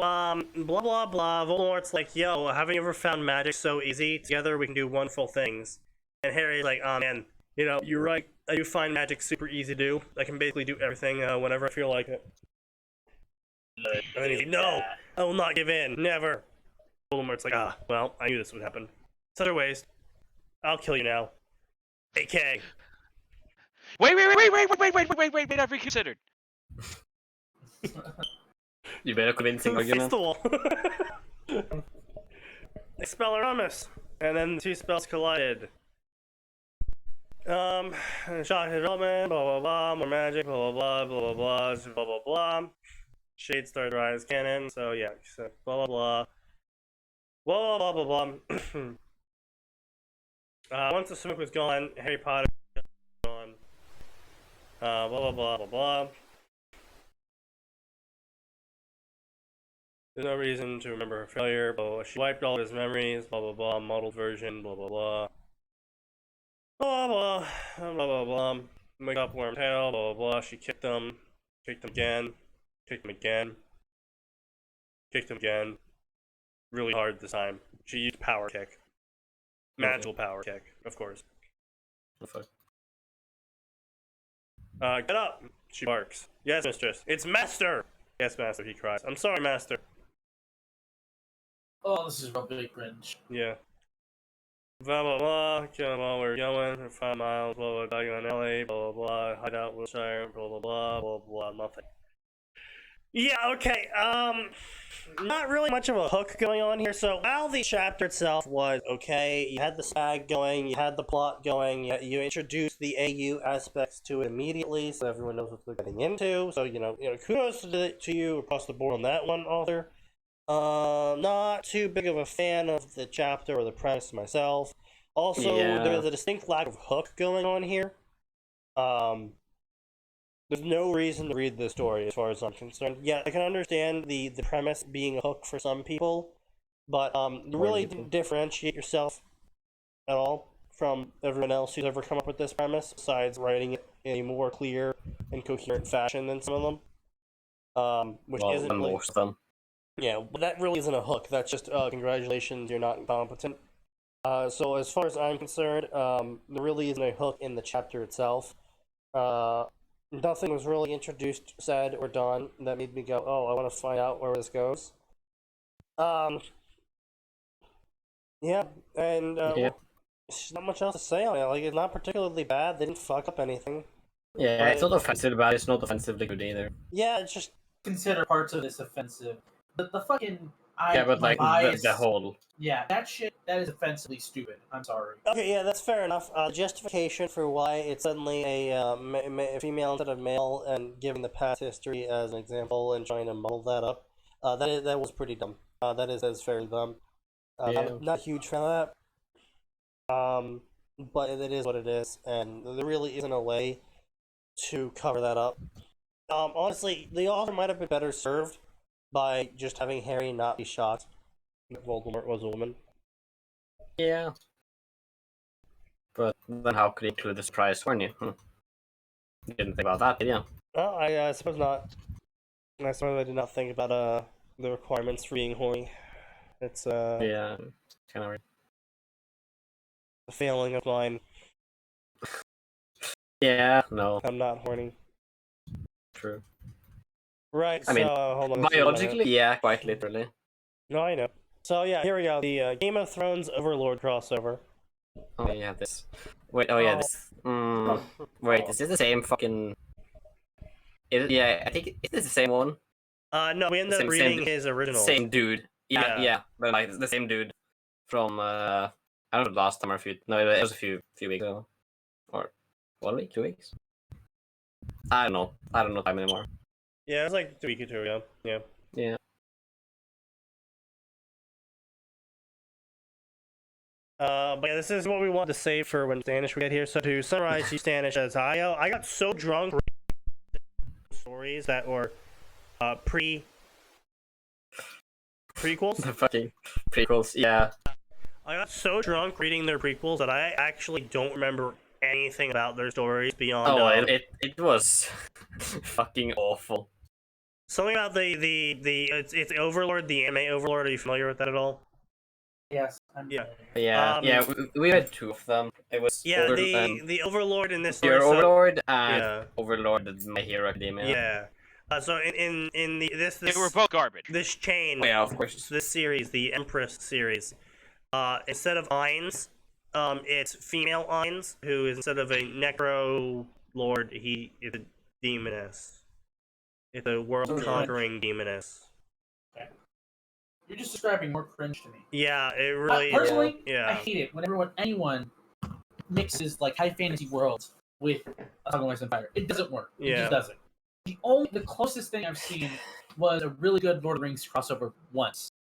blah blah blah, Voldemort's like, yo, haven't you ever found magic so easy? Together we can do wonderful things. And Harry's like, oh man, you're right, I do find magic super easy to do. I can basically do everything whenever I feel like it. And then he's like, no, I will not give in, never. Voldemort's like, well, I knew this would happen. Such a waste. I'll kill you now. AK. Wait, I've reconsidered. You better convincing argument. Fist the wall. Expelliarmus. And then the two spells collided. Shock development, blah blah blah, more magic, blah blah blah, blah blah blah, blah blah blah. Shade started rise cannon, so yeah, so blah blah blah. Blah blah blah blah. Once the smoke was gone, Harry Potter was gone. Blah blah blah blah blah. There's no reason to remember her failure, blah, blah, blah. She wiped all his memories, blah blah blah, modeled version, blah blah blah. Blah blah blah blah blah. Make up Wormtail, blah blah blah. She kicked him again, kicked him again, kicked him again. Really hard this time. She used power kick. Magical power kick, of course. Get up! She barks. Yes, mistress. It's master! Yes, master, he cries. I'm sorry, master. Oh, this is real big cringe. Yeah. Blah blah blah, kill them all, we're going, 5 miles, blah blah blah, on LA, blah blah blah, hideout, Wilshire, blah blah blah, blah blah, nothing. Yeah, okay, not really much of a hook going on here. So while the chapter itself was okay, you had the SAG going, you had the plot going, you introduced the AU aspects to it immediately, so everyone knows what they're getting into. So kudos to you across the board on that one, author. Not too big of a fan of the chapter or the premise myself. Also, there's a distinct lack of hook going on here. There's no reason to read this story, as far as I'm concerned. Yeah, I can understand the premise being a hook for some people, but you really didn't differentiate yourself at all from everyone else who's ever come up with this premise, besides writing it in a more clear and coherent fashion than some of them. Which isn't like, most of them. yeah, but that really isn't a hook. That's just congratulations, you're not incompetent. So as far as I'm concerned, there really isn't a hook in the chapter itself. Nothing was really introduced, said, or done that made me go, oh, I want to find out where this goes. Yeah, and Yeah. there's not much else to say on it. Like, it's not particularly bad. They didn't fuck up anything. Yeah, it's not offensive, but it's not offensively good either. Yeah, it's just Consider parts of this offensive. The fucking Yeah, but like bias, the whole. yeah, that shit, that is offensively stupid. I'm sorry. okay. Yeah, that's fair enough. Justification for why it's suddenly a female instead of male, and giving the past history as an example and trying to muddle that up. That was pretty dumb. That is fairly dumb. Yeah. I'm not a huge fan of that. But it is what it is, and there really isn't a way to cover that up. Honestly, the author might have been better served by just having Harry not be shot. Voldemort was a woman. Yeah. But then how could he include the surprise, weren't you? Didn't think about that, did you? Well, I suppose not. I suppose I did not think about the requirements for being horny. It's Yeah, kind of weird. a failing of mine. Yeah, no, I'm not horny. true. Right. I mean, hold on. Biologically, yeah, quite literally. No, I know. So yeah, here we go. The Game of Thrones Overlord crossover. Oh yeah, this. Wait, oh yeah, this. Wait, is this the same fucking? Yeah, I think is this the same one? No, we ended up reading his original. Same dude. Yeah. Yeah, but like the same dude from I don't know, last time or a few. No, it was a few weeks ago, or 1 week, 2 weeks. I don't know. I don't know time anymore. Yeah, it was like 2 weeks or 2 ago. Yeah. Yeah. But yeah, this is what we wanted to say for when Stanish would get here. So to summarize, you Stanish, as I got so drunk reading stories that were prequels. The fucking prequels, yeah. I got so drunk reading their prequels that I actually don't remember anything about their stories beyond. Oh, it was fucking awful. Something about it's Overlord, the anime Overlord. Are you familiar with that at all? Yes, I'm Yeah. Yeah, yeah. We had two of them. It was Yeah, the Overlord in this story. Your Overlord and yeah. Overlord is My Hero Academia. Yeah. So in this They were both garbage. This chain. Oh, yeah, of course. This series, the Empress series. Instead of Ainz, it's female Ainz, who is instead of a Necro Lord, he is a demoness. It's a world-conquering demoness. Okay. You're just describing more cringe to me. Yeah, it really. Personally, yeah. I hate it whenever anyone mixes like high fantasy worlds with A Song of Ice and Fire. It doesn't work. It just doesn't. The closest thing I've seen was a really good Lord of the Rings crossover once.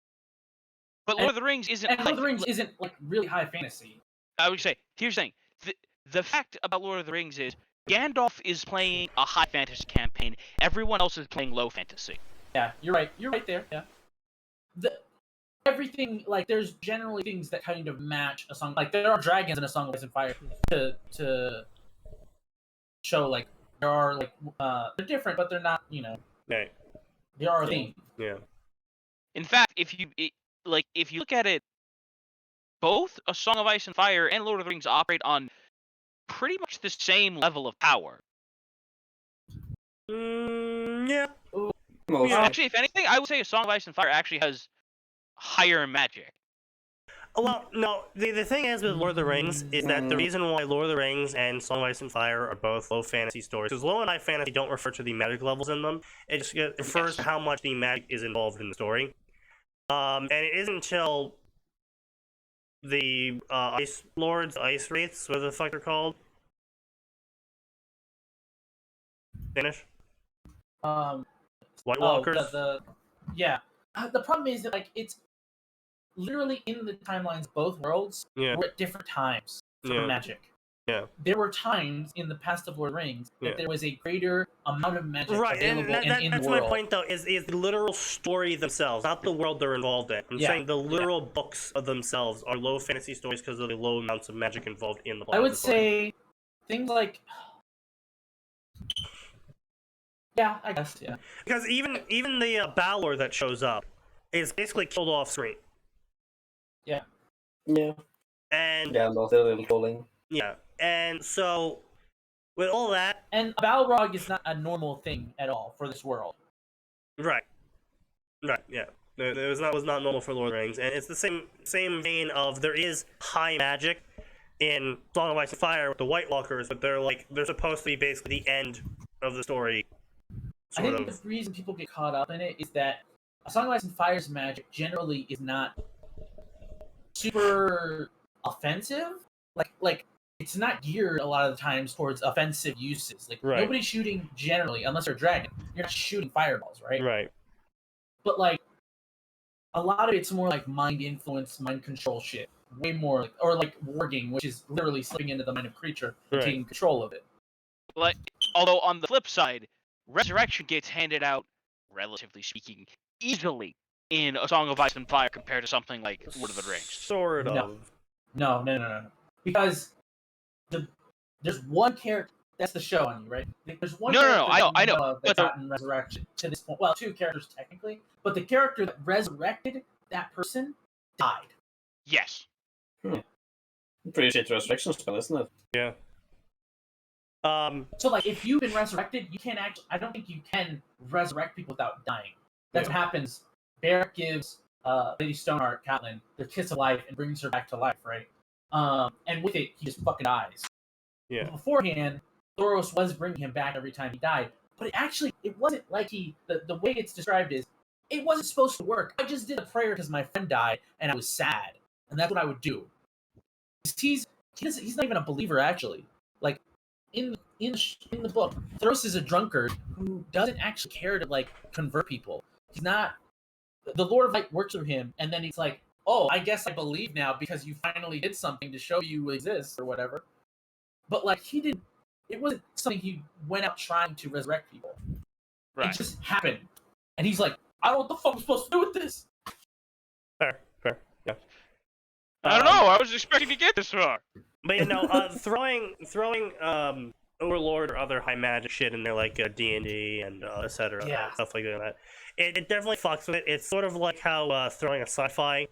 But Lord of the Rings isn't. And Lord of the Rings isn't like really high fantasy. I would say, here's the thing: the fact about Lord of the Rings is Gandalf is playing a high fantasy campaign. Everyone else is playing low fantasy. Yeah, you're right. You're right there. Yeah. Everything, like, there's generally things that kind of match a song. Like, there are dragons in A Song of Ice and Fire to show, like, there are, like, they're different, but they're not, you know. Right. They are a theme. Yeah. In fact, if you look at it, both A Song of Ice and Fire and Lord of the Rings operate on pretty much the same level of power. Yeah. Most. Actually, if anything, I would say A Song of Ice and Fire actually has higher magic. Well, no, the thing is with Lord of the Rings is that the reason why Lord of the Rings and Song of Ice and Fire are both low fantasy stories, because low and high fantasy don't refer to the magic levels in them, it just refers to how much the magic is involved in the story. And it isn't until the Ice Lords, Ice Wraiths, what the fuck they're called? Finish? White Walkers? Yeah. The problem is that, like, it's literally in the timelines, both worlds were at different times for magic. there were times in the past of Lord of the Rings that Yeah. there was a greater amount of magic Right, and available in that's the my world. point, though, is the literal story themselves, not the world they're involved in. I'm Yeah, saying the literal books of themselves are low fantasy stories because of the low amounts of magic involved in the plot I of would the story. say things like, yeah, I guess, yeah. Because even the Balor that shows up is basically killed off screen. Yeah. And Gandalf did a little trolling. yeah, and so with all that, And a Balrog is not a normal thing at all for this world. right, yeah, it was not normal for Lord of the Rings, and it's the same vein of there is high magic in Song of Ice and Fire with the White Walkers, but they're supposed to be basically the end of the story. I think the reason people get caught up in it is that A Song of Ice and Fire's magic generally is not super offensive. Like it's not geared a lot of the times towards offensive uses. Like Right. nobody's shooting generally, unless they're a dragon. You're not shooting fireballs, right? Right. But like a lot of it's more like mind influence, mind control shit. Way more like, or like warging, which is literally slipping into the mind of a creature and Right. taking control of it. Like, although on the flip side, resurrection gets handed out, relatively speaking, easily in A Song of Ice and Fire compared to something like Lord of the Rings. Sort No. of. No. Because there's one character. That's the show on you, right? There's one. No, character I know. That's But the- gotten resurrection to this point. Well, two characters technically, but the character that resurrected that person died. Yes. Pretty shit resurrection spell, isn't it? Yeah. So like, if you've been resurrected, you can't actually. I don't think you can resurrect people without dying. That's what happens. Barrett gives Lady Stoneheart, Catelyn, their kiss of life and brings her back to life, right? And with it, he just fucking dies. Yeah. But beforehand, Thoros was bringing him back every time he died, but it wasn't like the way it's described is, it wasn't supposed to work. I just did a prayer because my friend died, and I was sad, and that's what I would do. He's not even a believer, actually. Like, in the book, Thoros is a drunkard who doesn't actually care to, like, convert people. He's not... The Lord of Light works through him, and then he's like, oh, I guess I believe now because you finally did something to show you exist, or whatever. But, like, he didn't... It wasn't something he went out trying to resurrect people. Right. It just happened. And he's like, I don't know what the fuck I'm supposed to do with this. Fair. Yeah. I don't know. I was expecting to get this far. But you know, throwing Overlord or other high magic shit in there, like D&D and etc. Yeah. Stuff like that. It definitely fucks with it. It's sort of like how throwing a sci-fi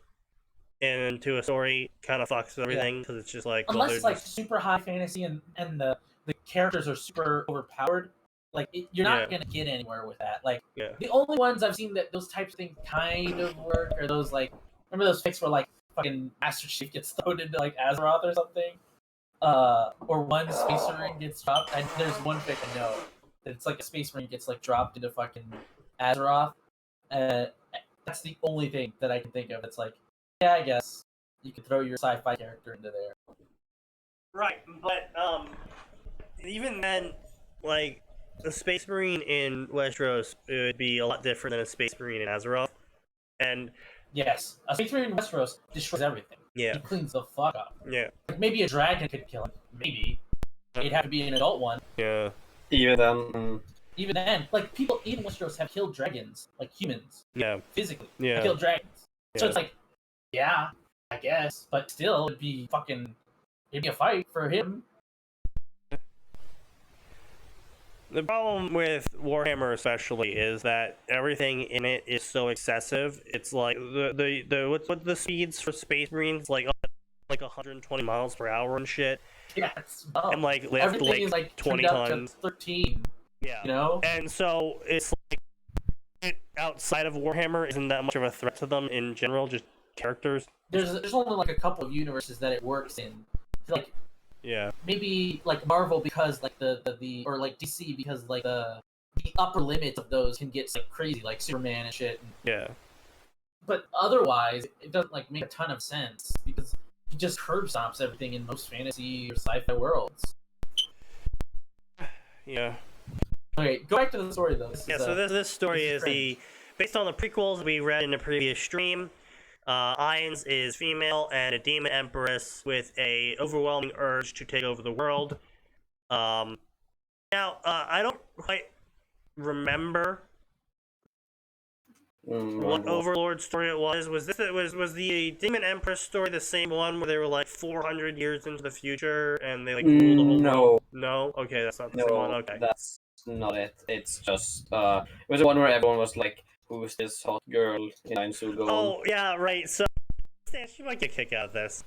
into a story kind of fucks with everything, because it's just like, Unless well, it's like super high fantasy and the characters are super overpowered, like you're not gonna get anywhere with that. Like the only ones I've seen that those types of things kind of work are those, like, remember those fics where like fucking Master Chief gets thrown into like Azeroth or something, or one Space Marine gets dropped. And there's one fic I know that it's like a Space Marine gets like dropped into fucking Azeroth. That's the only thing that I can think of. It's like, yeah, I guess you could throw your sci-fi character into there. Right, but even then, like, a Space Marine in Westeros would be a lot different than a Space Marine in Azeroth. And yes, a Space Marine in Westeros destroys everything. yeah, He cleans the fuck up. yeah, Like, maybe a dragon could kill him. Maybe. It'd have to be an adult one. yeah. Even then, Even then, like, people in Westeros have killed dragons, like humans, Yeah, physically. yeah. Killed dragons. So Yeah. it's like, yeah, I guess, but still, it'd be a fight for him. The problem with Warhammer especially is that everything in it is so excessive. It's like what the speeds for Space Marines, like 120 miles per hour and shit, Yeah, it's dumb. and like lift Everything like is like 20 turned up to tons. 13, Yeah, you know? and so it's like outside of Warhammer isn't that much of a threat to them in general, just characters. There's only like a couple of universes that it works in. Like, Yeah, maybe like Marvel because like the or like DC because like the upper limits of those can get like crazy, like Superman and shit. yeah. But otherwise, it doesn't like make a ton of sense because he just curb stomps everything in most fantasy or sci-fi worlds. Yeah. Okay, go back to the story though. So this story is based on the prequels we read in the previous stream. Ainz is female and a demon empress with a overwhelming urge to take over the world. Now, I don't quite remember what Overlord story it was. Was the Demon Empress story the same one where they were like 400 years into the future and they like ruled the whole world? No. Okay, that's not the same one. Okay, that's not it. It's just it was the one where everyone was like, "Who's this hot girl?" in Ainsu going. Oh yeah, right. So she might get a kick out of this.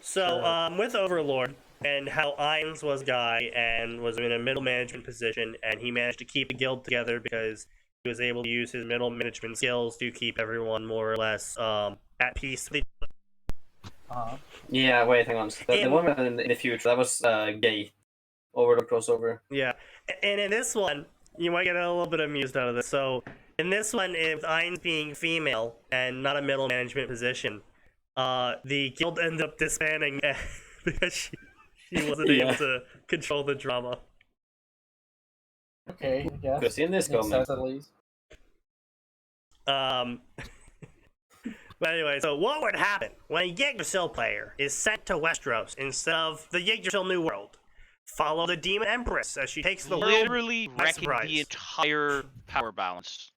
So with Overlord and how Ainz was a guy and was in a middle management position, and he managed to keep a guild together because he was able to use his middle management skills to keep everyone more or less at peace. Yeah, wait, hang on. The one in the future, that was gay. Over the crossover. Yeah, and in this one, you might get a little bit amused out of this. So in this one, if Ainz being female and not a middle management position, the guild ended up disbanding because she wasn't able to control the drama. Okay, I guess. Good seeing this Makes coming. sense, at least. But anyway, so what would happen when a Yggdrasil player is sent to Westeros instead of the Yggdrasil New World? Follow the Demon Empress as she takes the world Literally by wrecking surprise. the entire power balance.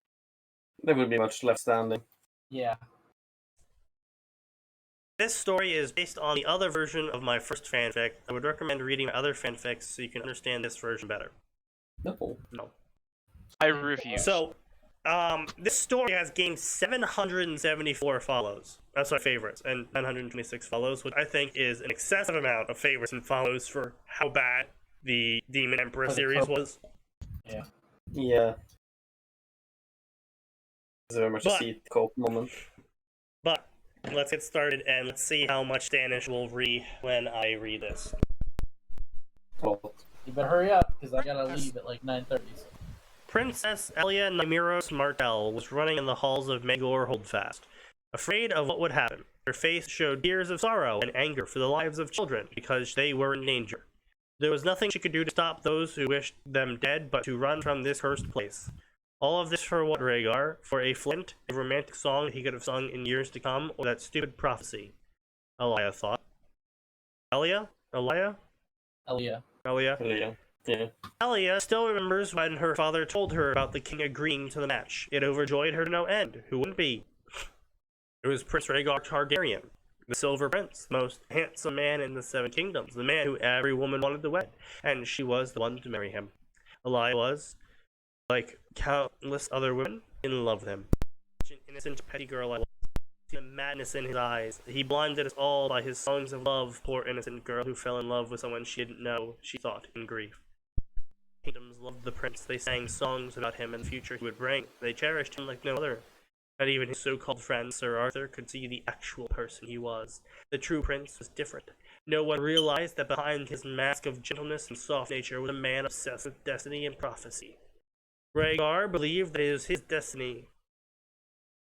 There would be much left standing. Yeah. This story is based on the other version of my first fanfic. I would recommend reading my other fanfics so you can understand this version better. No. I refuse. So, this story has gained 774 follows. That's my favorites, and 926 follows, which I think is an excessive amount of favorites and follows for how bad the Demon Emperor series was. Yeah. Yeah. It's very much a seat cope moment. But let's get started and let's see how much Danish will read when I read this. Oh. You better hurry up, because I gotta leave at like 9:30. So. Princess Elia Nymeros Martell was running in the halls of Magor Holdfast, afraid of what would happen. Her face showed tears of sorrow and anger for the lives of children because they were in danger. There was nothing she could do to stop those who wished them dead but to run from this cursed place. All of this for what, Rhaegar? For a flint, a romantic song that he could have sung in years to come, or that stupid prophecy? Elia thought. Elia? Elia. Yeah. Elia still remembers when her father told her about the king agreeing to the match. It overjoyed her to no end. Who wouldn't be? It was Prince Rhaegar Targaryen, the Silver Prince, the most handsome man in the Seven Kingdoms, the man who every woman wanted to wed, and she was the one to marry him. Elia was, like countless other women, in love with him. Such an innocent, petty girl I was. The madness in his eyes. He blinded us all by his songs of love, poor innocent girl who fell in love with someone she didn't know, she thought, in grief. Kingdoms loved the prince. They sang songs about him and the future he would bring. They cherished him like no other. Not even his so-called friend, Sir Arthur, could see the actual person he was. The true prince was different. No one realized that behind his mask of gentleness and soft nature was a man obsessed with destiny and prophecy. Rhaegar believed that it was his destiny.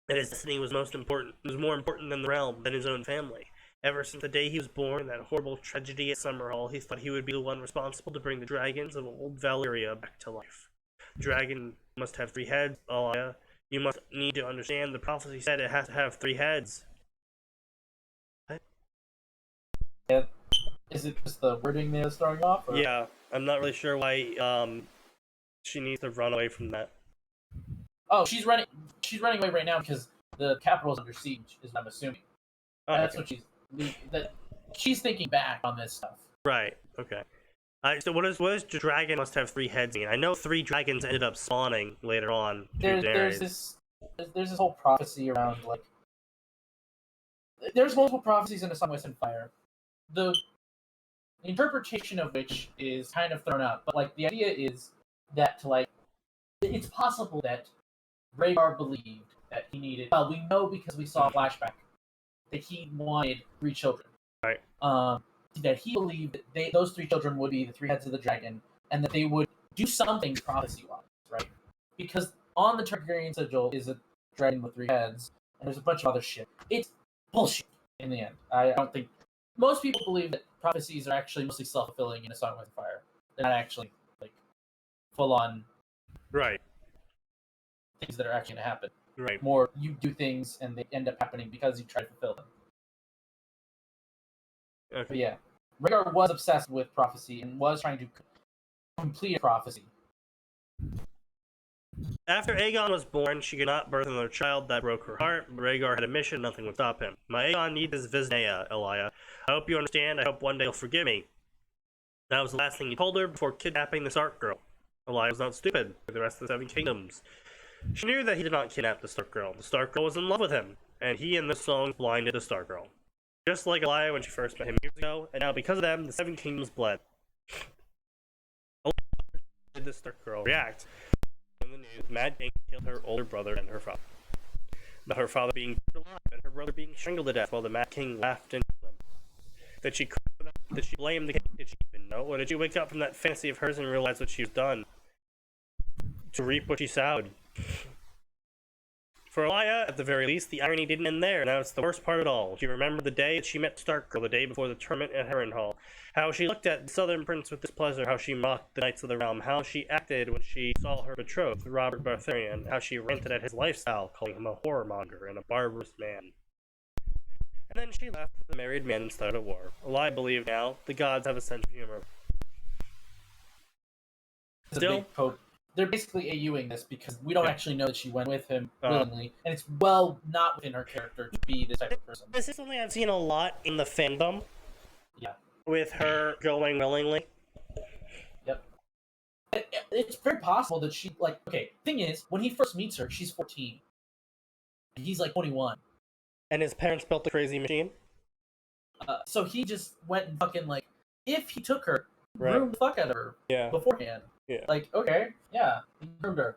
That his destiny was more important than the realm, than his own family. Ever since the day he was born in that horrible tragedy at Summerhall, he thought he would be the one responsible to bring the dragons of old Valyria back to life. The dragon must have 3 heads, Elia. You must need to understand the prophecy said it has to have 3 heads. What? Yeah. Is it just the wording they're starting off? Or? Yeah, I'm not really sure why she needs to run away from that. Oh, she's running away right now because the capital is under siege, is what I'm assuming. Oh, That's okay. what she's thinking back on this stuff. Right, okay. So what does the dragon must have 3 heads mean? I know 3 dragons ended up spawning later on. There's this whole prophecy around, like, there's multiple prophecies in A Song of Ice and Fire. The interpretation of which is kind of thrown out, but like the idea is that it's possible that Rhaegar believed that he needed. Well, we know because we saw a flashback that he wanted 3 children. Right. That he believed that those 3 children would be the 3 heads of the dragon, and that they would do something prophecy-wise, right? Because on the Targaryen sigil is a dragon with 3 heads, and there's a bunch of other shit. It's bullshit in the end. I don't think most people believe that prophecies are actually mostly self-fulfilling in A Song of Ice and Fire. They're not actually like full-on Right. things that are actually going to happen. Right. More, you do things and they end up happening because you try to fulfill them. Okay. But yeah, Rhaegar was obsessed with prophecy and was trying to complete a prophecy. After Aegon was born, she could not birth another child. That broke her heart. Rhaegar had a mission, nothing would stop him. My Aegon needs his Visnea, Elia. I hope you understand. I hope one day you'll forgive me. That was the last thing he told her before kidnapping the Stark girl. Elia was not stupid, like the rest of the Seven Kingdoms. She knew that he did not kidnap the Stark girl. The Stark girl was in love with him, and he in this song blinded the Stark girl. Just like Elia when she first met him years ago, and now because of them, the Seven Kingdoms bled. Elia did the Stark girl react? In the news, Mad King killed her older brother and her father. About her father being burned alive and her brother being strangled to death while the Mad King laughed and killed them. Did she cry about it? Did she blame the king? Did she even know? Or did she wake up from that fantasy of hers and realize what she was done? To reap what she sowed. For Elia, at the very least, the irony didn't end there. Now it's the worst part of it all. She remembered the day that she met Starkgirl, the day before the tournament at Harrenhal. How she looked at the Southern Prince with displeasure, how she mocked the Knights of the Realm, how she acted when she saw her betrothed, Robert Baratheon, how she ranted at his lifestyle, calling him a whoremonger and a barbarous man. And then she left with a married man and started a war. Elia believed now, the gods have a sense of humor. Still, They're basically AUing this because we don't actually know that she went with him willingly, and it's well not within her character to be this type of person. This is something I've seen a lot in the fandom. Yeah. With her going willingly. Yep. It's very possible that she, like, okay, thing is, when he first meets her, she's 14. And he's like 21. And his parents built a crazy machine? So he just went and fucking, like, if he took her, Right. groomed the fuck out of her beforehand. Yeah. Like, okay, yeah, he groomed her.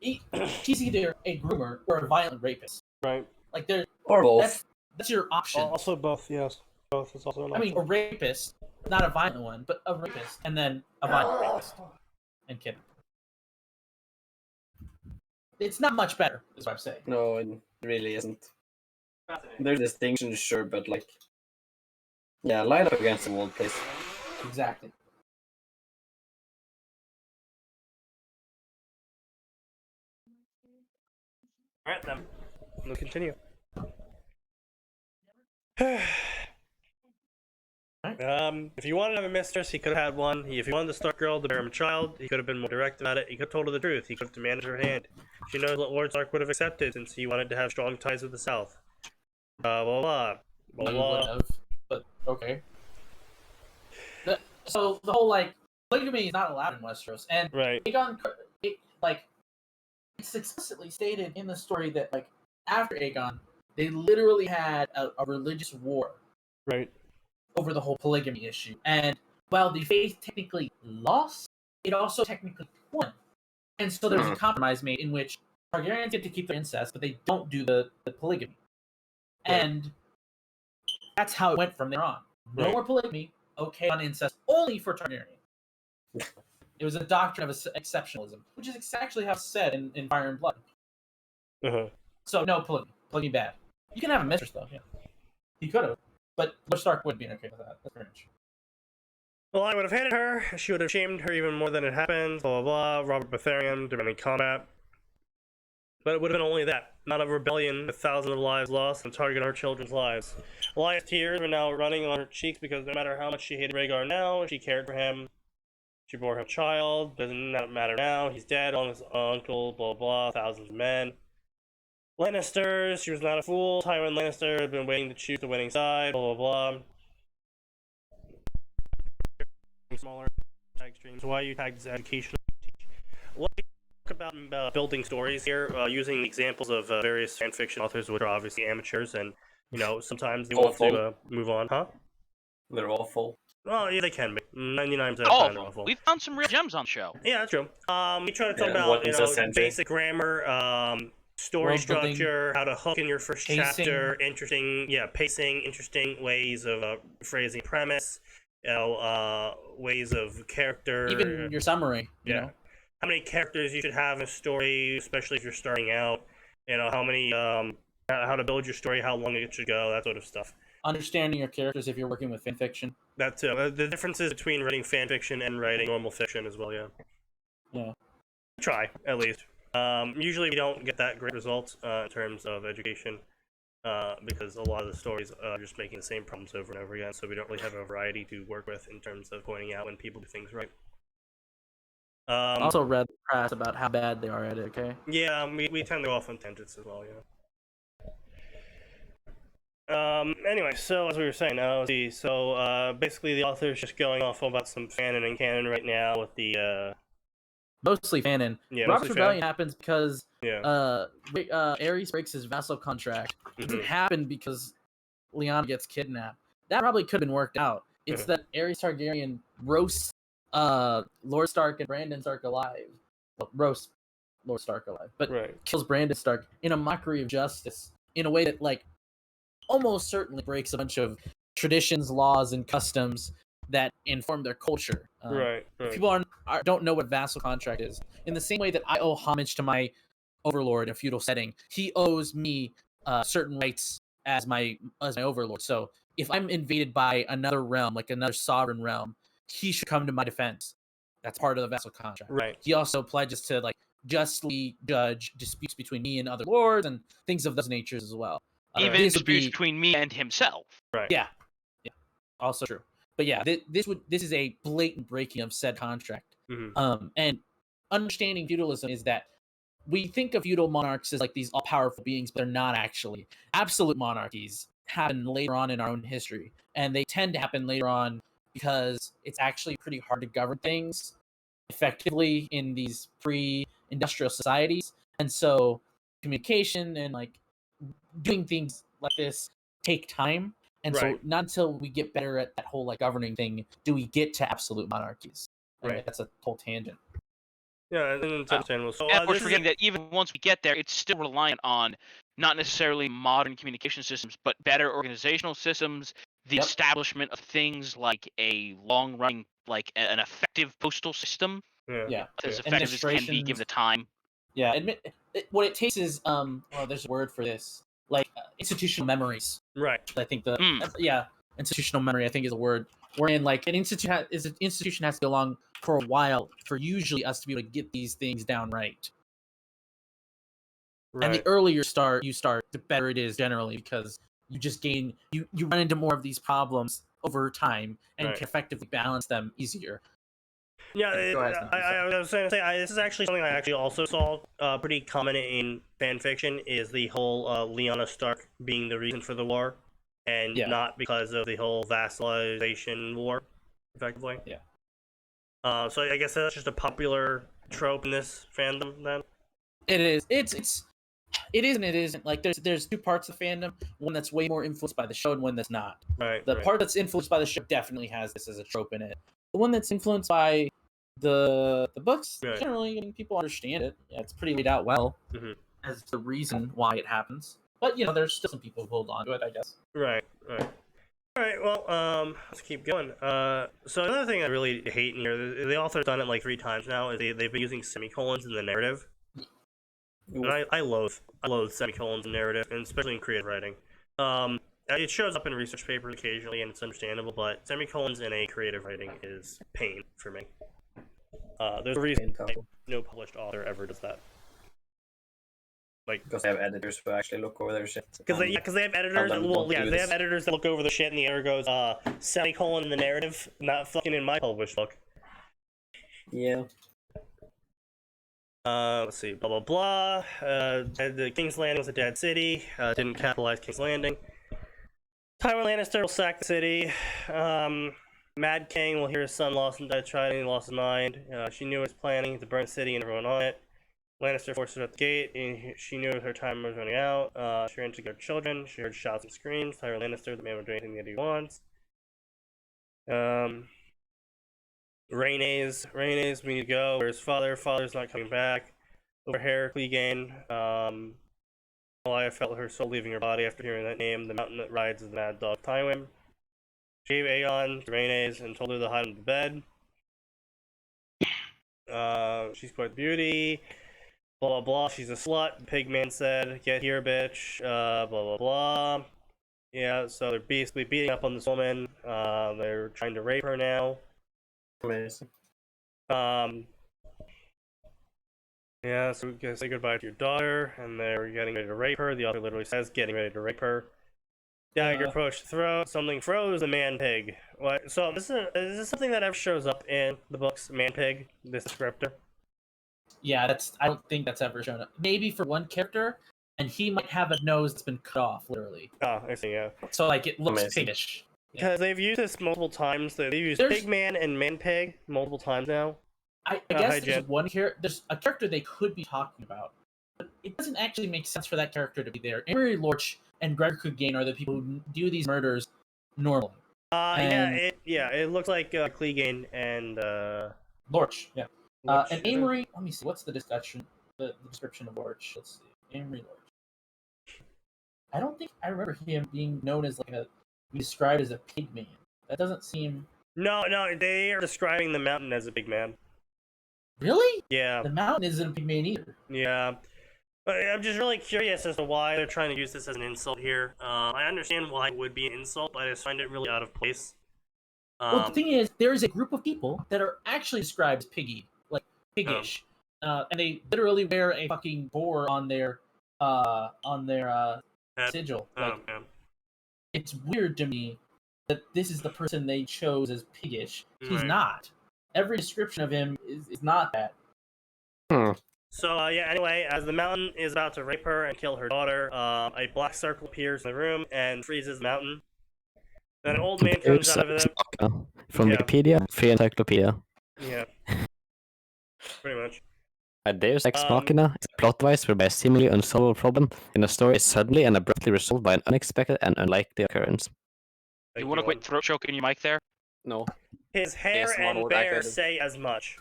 She's either a groomer or a violent rapist. Right. Like, there, Or both. that's your option. Also both, yes. Both is also an I mean, a rapist, not a violent one, but a rapist, and then a violent rapist. And kidnap. It's not much better, is what I'm saying. No, it really isn't. There's distinctions, sure, but like, yeah, line up against the wall, please. Exactly. Alright then. We'll continue. If you wanted to have a mistress, he could have had one. If he wanted the Stark girl to bear him a child, he could have been more direct about it. He could have told her the truth. He could have demanded her hand. She knows what Lord Stark would have accepted since he wanted to have strong ties with the South. Blah blah blah. Blah blah. But okay. So the whole like polygamy is not allowed in Westeros, and Right. Aegon, it's explicitly stated in the story that like after Aegon, they literally had a religious war. Right. Over the whole polygamy issue, and while the faith technically lost, it also technically won, and so there's a compromise made in which Targaryens get to keep their incest, but they don't do the polygamy, and that's how it went from there on. No more polygamy, okay on incest, only for Targaryen. It was a doctrine of exceptionalism, which is actually how it's said in Fire and Blood. So no polygamy, polygamy bad. You can have a mistress though, yeah. He could have. But Lord Stark wouldn't be okay with that. That's cringe. Well, I would have hated her. She would have shamed her even more than it happened. Blah blah blah. Robert Baratheon demanding combat. But it would have been only that, not a rebellion with thousands of lives lost and targeting her children's lives. Elia's tears were now running on her cheeks because no matter how much she hated Rhaegar now, she cared for him. She bore him a child. Doesn't matter now. He's dead. On his uncle. Blah blah. Thousands of men. Lannisters, she was not a fool. Tywin Lannister had been waiting to choose the winning side. Blah blah blah. Smaller tag streams. Why you tagged as educational? What do you talk about building stories here, using examples of various fanfiction authors, which are obviously amateurs, and you know sometimes they want to move on, huh? They're awful. Oh yeah, they can be. 99% of the All time of they're them. awful. We found some real gems on the show. Yeah, that's true. We try to talk Yeah, about what is a sentence? basic grammar, story World building, structure, how to hook in your first pacing. chapter, pacing, interesting ways of phrasing premise, ways of character. Even your summary, you know. How many characters you should have in a story, especially if you're starting out. You know, how many, how to build your story, how long it should go, that sort of stuff. Understanding your characters if you're working with fanfiction. That too. The differences between writing fanfiction and writing normal fiction as well, yeah. Yeah. Try, at least. Usually we don't get that great results in terms of education, because a lot of the stories are just making the same problems over and over again, so we don't really have a variety to work with in terms of pointing out when people do things right. Also read the press about how bad they are at it, okay? Yeah, we tend to go off on tangents as well, yeah. Anyway, so as we were saying, let's see, so, basically the author's just going off about some fanon and canon right now with the, Mostly fanon. Yeah, Robert's mostly Rebellion happens because yeah. Ares breaks his vassal contract. It doesn't Mhm. happen because Lyanna gets kidnapped. That probably could have been worked out. It's Yeah. that Ares Targaryen roasts Lord Stark and Brandon Stark alive. Well, roasts Lord Stark alive, but Right. kills Brandon Stark in a mockery of justice in a way that like almost certainly breaks a bunch of traditions, laws, and customs that inform their culture. Right. If people don't know what vassal contract is, in the same way that I owe homage to my overlord in a feudal setting, he owes me certain rights as my overlord. So if I'm invaded by another realm, like another sovereign realm, he should come to my defense. That's part of the vassal contract. Right. He also pledges to like justly judge disputes between me and other lords and things of those natures as well. Even This would disputes be between me and himself. Right. yeah, also true. But yeah, this is a blatant breaking of said contract. Mhm. And understanding feudalism is that we think of feudal monarchs as like these all-powerful beings, but they're not actually. Absolute monarchies happen later on in our own history, and they tend to happen later on because it's actually pretty hard to govern things effectively in these pre-industrial societies, and so communication and like doing things like this take time. And so Right. not until we get better at that whole like governing thing do we get to absolute monarchies. Anyway, Right. that's a whole tangent. Yeah, and it's understandable. So, And of course, this is forgetting that even once we get there, it's still reliant on not necessarily modern communication systems, but better organizational systems, the Yep. establishment of things like a long-running, like an effective postal system, Yeah. as effective as can be given the time. Yeah, what it takes is there's a word for this, like institutional memories. Right. I think Mm. institutional memory I think is a word wherein like an institution has to go along for a while for usually us to be able to get these things down right. And the Right. earlier you start, the better it is generally because you just gain you run into more of these problems over time and Right. can effectively balance them easier. Yeah, Go ahead, Sneaky, I was going to say, this is actually something I actually also saw pretty common in fanfiction, is the whole Lyanna Stark being the reason for the war, and Yeah. not because of the whole vassalization war, effectively. Yeah. So I guess that's just a popular trope in this fandom, then? It is. It is and it isn't. Like there's two parts of fandom. One that's way more influenced by the show, and one that's not. Right. The right. part that's influenced by the show definitely has this as a trope in it. The one that's influenced by the books, Right. generally, I mean, people understand it. Yeah, it's pretty laid out well Mhm. as the reason why it happens. But there's still some people who hold on to it, I guess. Right. Alright, well, let's keep going. So another thing I really hate in here, the author's done it like 3 times now, is they've been using semicolons in the narrative. And I loathe semicolons in narrative, and especially in creative writing. It shows up in research papers occasionally, and it's understandable, but semicolons in a creative writing is pain for me. There's a reason no published author ever does that. Like, because they have editors who actually look over their shit. because they have editors. They have editors that look over the shit, and the editor goes, semicolon in the narrative, not fucking in my published book. Yeah. Let's see, blah blah blah. The King's Landing was a dead city. Didn't capitalize King's Landing. Tywin Lannister will sack the city. Mad King will hear his son lost and died trying, and he lost his mind. She knew he was planning to burn the city and everyone on it. Lannister forced her at the gate, and she knew her time was running out. She ran to get her children. She heard shouts and screams. Tywin Lannister, the man will do anything that he wants. Rhaenys, we need to go. Where's father? Father's not coming back. Over Herrick Clegane. Elia felt her soul leaving her body after hearing that name. The mountain that rides the mad dog Tywin. She gave Aegon to Rhaenys and told her to hide under the bed. She's quite the beauty. Blah blah blah. She's a slut. Pigman said, "Get here, bitch." Blah blah blah. Yeah, so they're basically beating up on this woman. They're trying to rape her now. Amazing. Yeah, so we can say goodbye to your daughter, and they're getting ready to rape her. The author literally says, getting ready to rape her. Dagger approached the throat. Something froze the man pig. What? So is this something that ever shows up in the books? Man pig, this descriptor. Yeah, I don't think that's ever shown up. Maybe for one character, and he might have a nose that's been cut off, literally. Oh, I see. Yeah. So like it looks Amazing. piggish. Because they've used this multiple times. They've used There's- pig man and man pig multiple times now. I hi, guess Jen. there's a character they could be talking about, but it doesn't actually make sense for that character to be there. Emery Lorch and Gregor Clegane are the people who do these murders normally. And- It looks like Clegane and Lorch, yeah. Lorch, And Amory, let me see, what's the description of Lorch? Let's see, Amory Lorch. I don't think I remember him being known as described as a pig man. That doesn't seem. No, they are describing the mountain as a big man. Really? Yeah, The mountain isn't a pig man either. yeah. But I'm just really curious as to why they're trying to use this as an insult here. I understand why it would be an insult, but I just find it really out of place. Well, the thing is, there is a group of people that are actually described as piggy, like piggish, and they literally wear a fucking boar on their Head. sigil. Oh, Like, man. it's weird to me that this is the person they chose as piggish. He's Right. not. Every description of him is not that. So, anyway, as the mountain is about to rape her and kill her daughter, a black circle appears in the room and freezes the mountain. Then an old man comes out of it. From Yeah. Wikipedia, Free Encyclopedia. Yeah. Pretty much. A Deus Ex Um, Machina is a plot device whereby a seemingly unsolvable problem in a story is suddenly and abruptly resolved by an unexpected and unlikely occurrence. You want to quit throat choking your mic there? No. His hair ASMR and mode bear activated. say as much.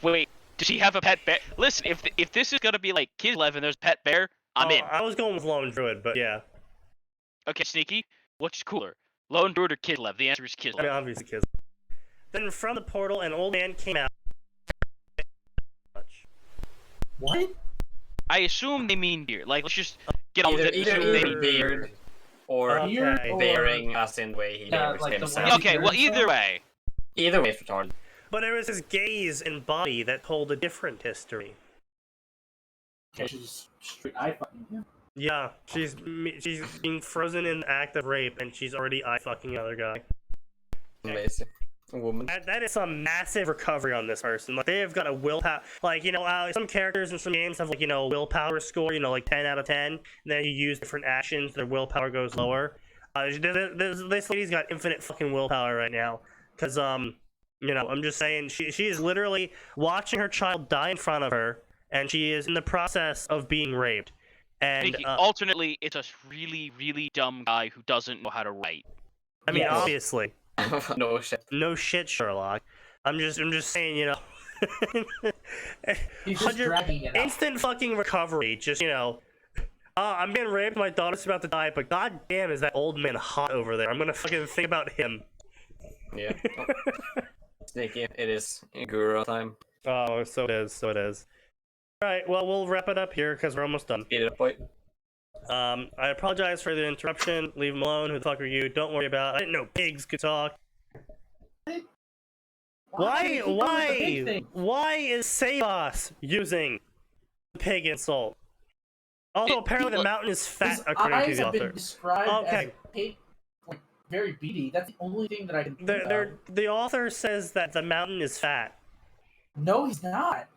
Wait, does he have a pet bear? Listen, if this is gonna be like Kid 11, there's pet bear. I'm in. I was going with Lone Druid, but yeah. Okay, Sneaky, which is cooler, Lone Druid or Kid 11? The answer is Kid I mean, 11. obviously kids. Then from the portal, an old man came out. What? I assume they mean beard. Like, let's just get on with Either, it. either, Assume they either mean beard or Okay. Or- bearing as in the way he Yeah, bears like the himself. way- Okay, well, either way. Either way, it's retarded. But it was his gaze and body that told a different history. Okay, she's straight eye fucking him. Yeah, she's being frozen in the act of rape, and she's already eye fucking another guy. Amazing. A woman. That is some massive recovery on this person. Like, they have got a willpower. Like, some characters in some games have, like, willpower score, like 10 out of 10. And then you use different actions, their willpower goes lower. This lady's got infinite fucking willpower right now. Because, I'm just saying, she is literally watching her child die in front of her, and she is in the process of being raped. And, Sneaky, alternately, it's a really, really dumb guy who doesn't know how to write. I mean, Yes. obviously. No shit. No shit, Sherlock. I'm just saying, He's just 100 dragging it out. instant fucking recovery. Just, I'm getting raped, my daughter's about to die, but goddamn is that old man hot over there. I'm gonna fucking think about him. Yeah. Sneaky. It is Guru time. Oh, so it is. Alright, well, we'll wrap it up here, because we're almost done. Speed it up, boy. I apologize for the interruption. Leave him alone. Who the fuck are you? Don't worry about it. I didn't know pigs could talk. Why is Sabas using the pig insult? Also, apparently the mountain is fat, His according to eyes the have been author. described Okay. as pink, like very beady. That's the only thing that I can think The author says that the mountain is fat. of. No, he's not.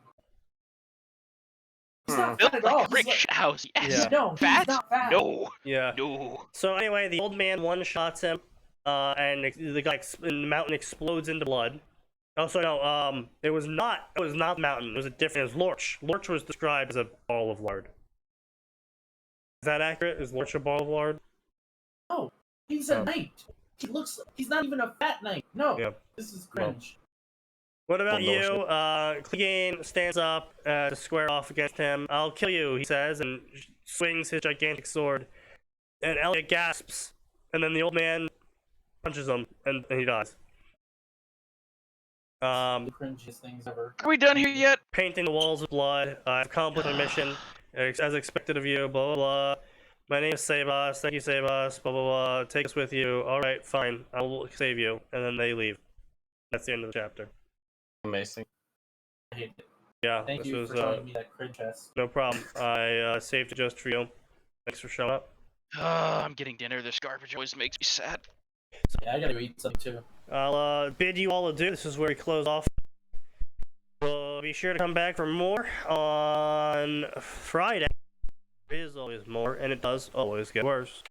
He's not Built fat at all. like a He's brick house. Yes. Yeah. No, he's Fat? not fat. No. Yeah. No. So anyway, the old man one-shots him, and the guy, the mountain explodes into blood. Oh, so no, it was not the mountain. It was it was Lorch. Lorch was described as a ball of lard. Is that accurate? Is Lorch a ball of lard? No, he's a knight. He's not even a fat knight. No, Yeah. this is cringe. What about Well, you? Clegane stands up to square off against him. I'll kill you, he says, and swings his gigantic sword. And Elliot gasps, and then the old man punches him, and he dies. The cringiest things ever. Are we done here yet? Painting the walls with blood. I've accomplished my mission, as expected of you, blah, blah, blah. My name is Sabas, thank you, Sabas, blah, blah, blah. Take us with you. Alright, fine, I will save you. And then they leave. That's the end of the chapter. Amazing. I hate it. Yeah, Thank this you was for showing me that cringe test. no problem. I saved it just for you. Thanks for showing up. I'm getting dinner. This garbage always makes me sad. So, yeah, I gotta go eat something too. I'll bid you all adieu. This is where we close off. Well, be sure to come back for more on Friday. There is always more, and it does always get worse.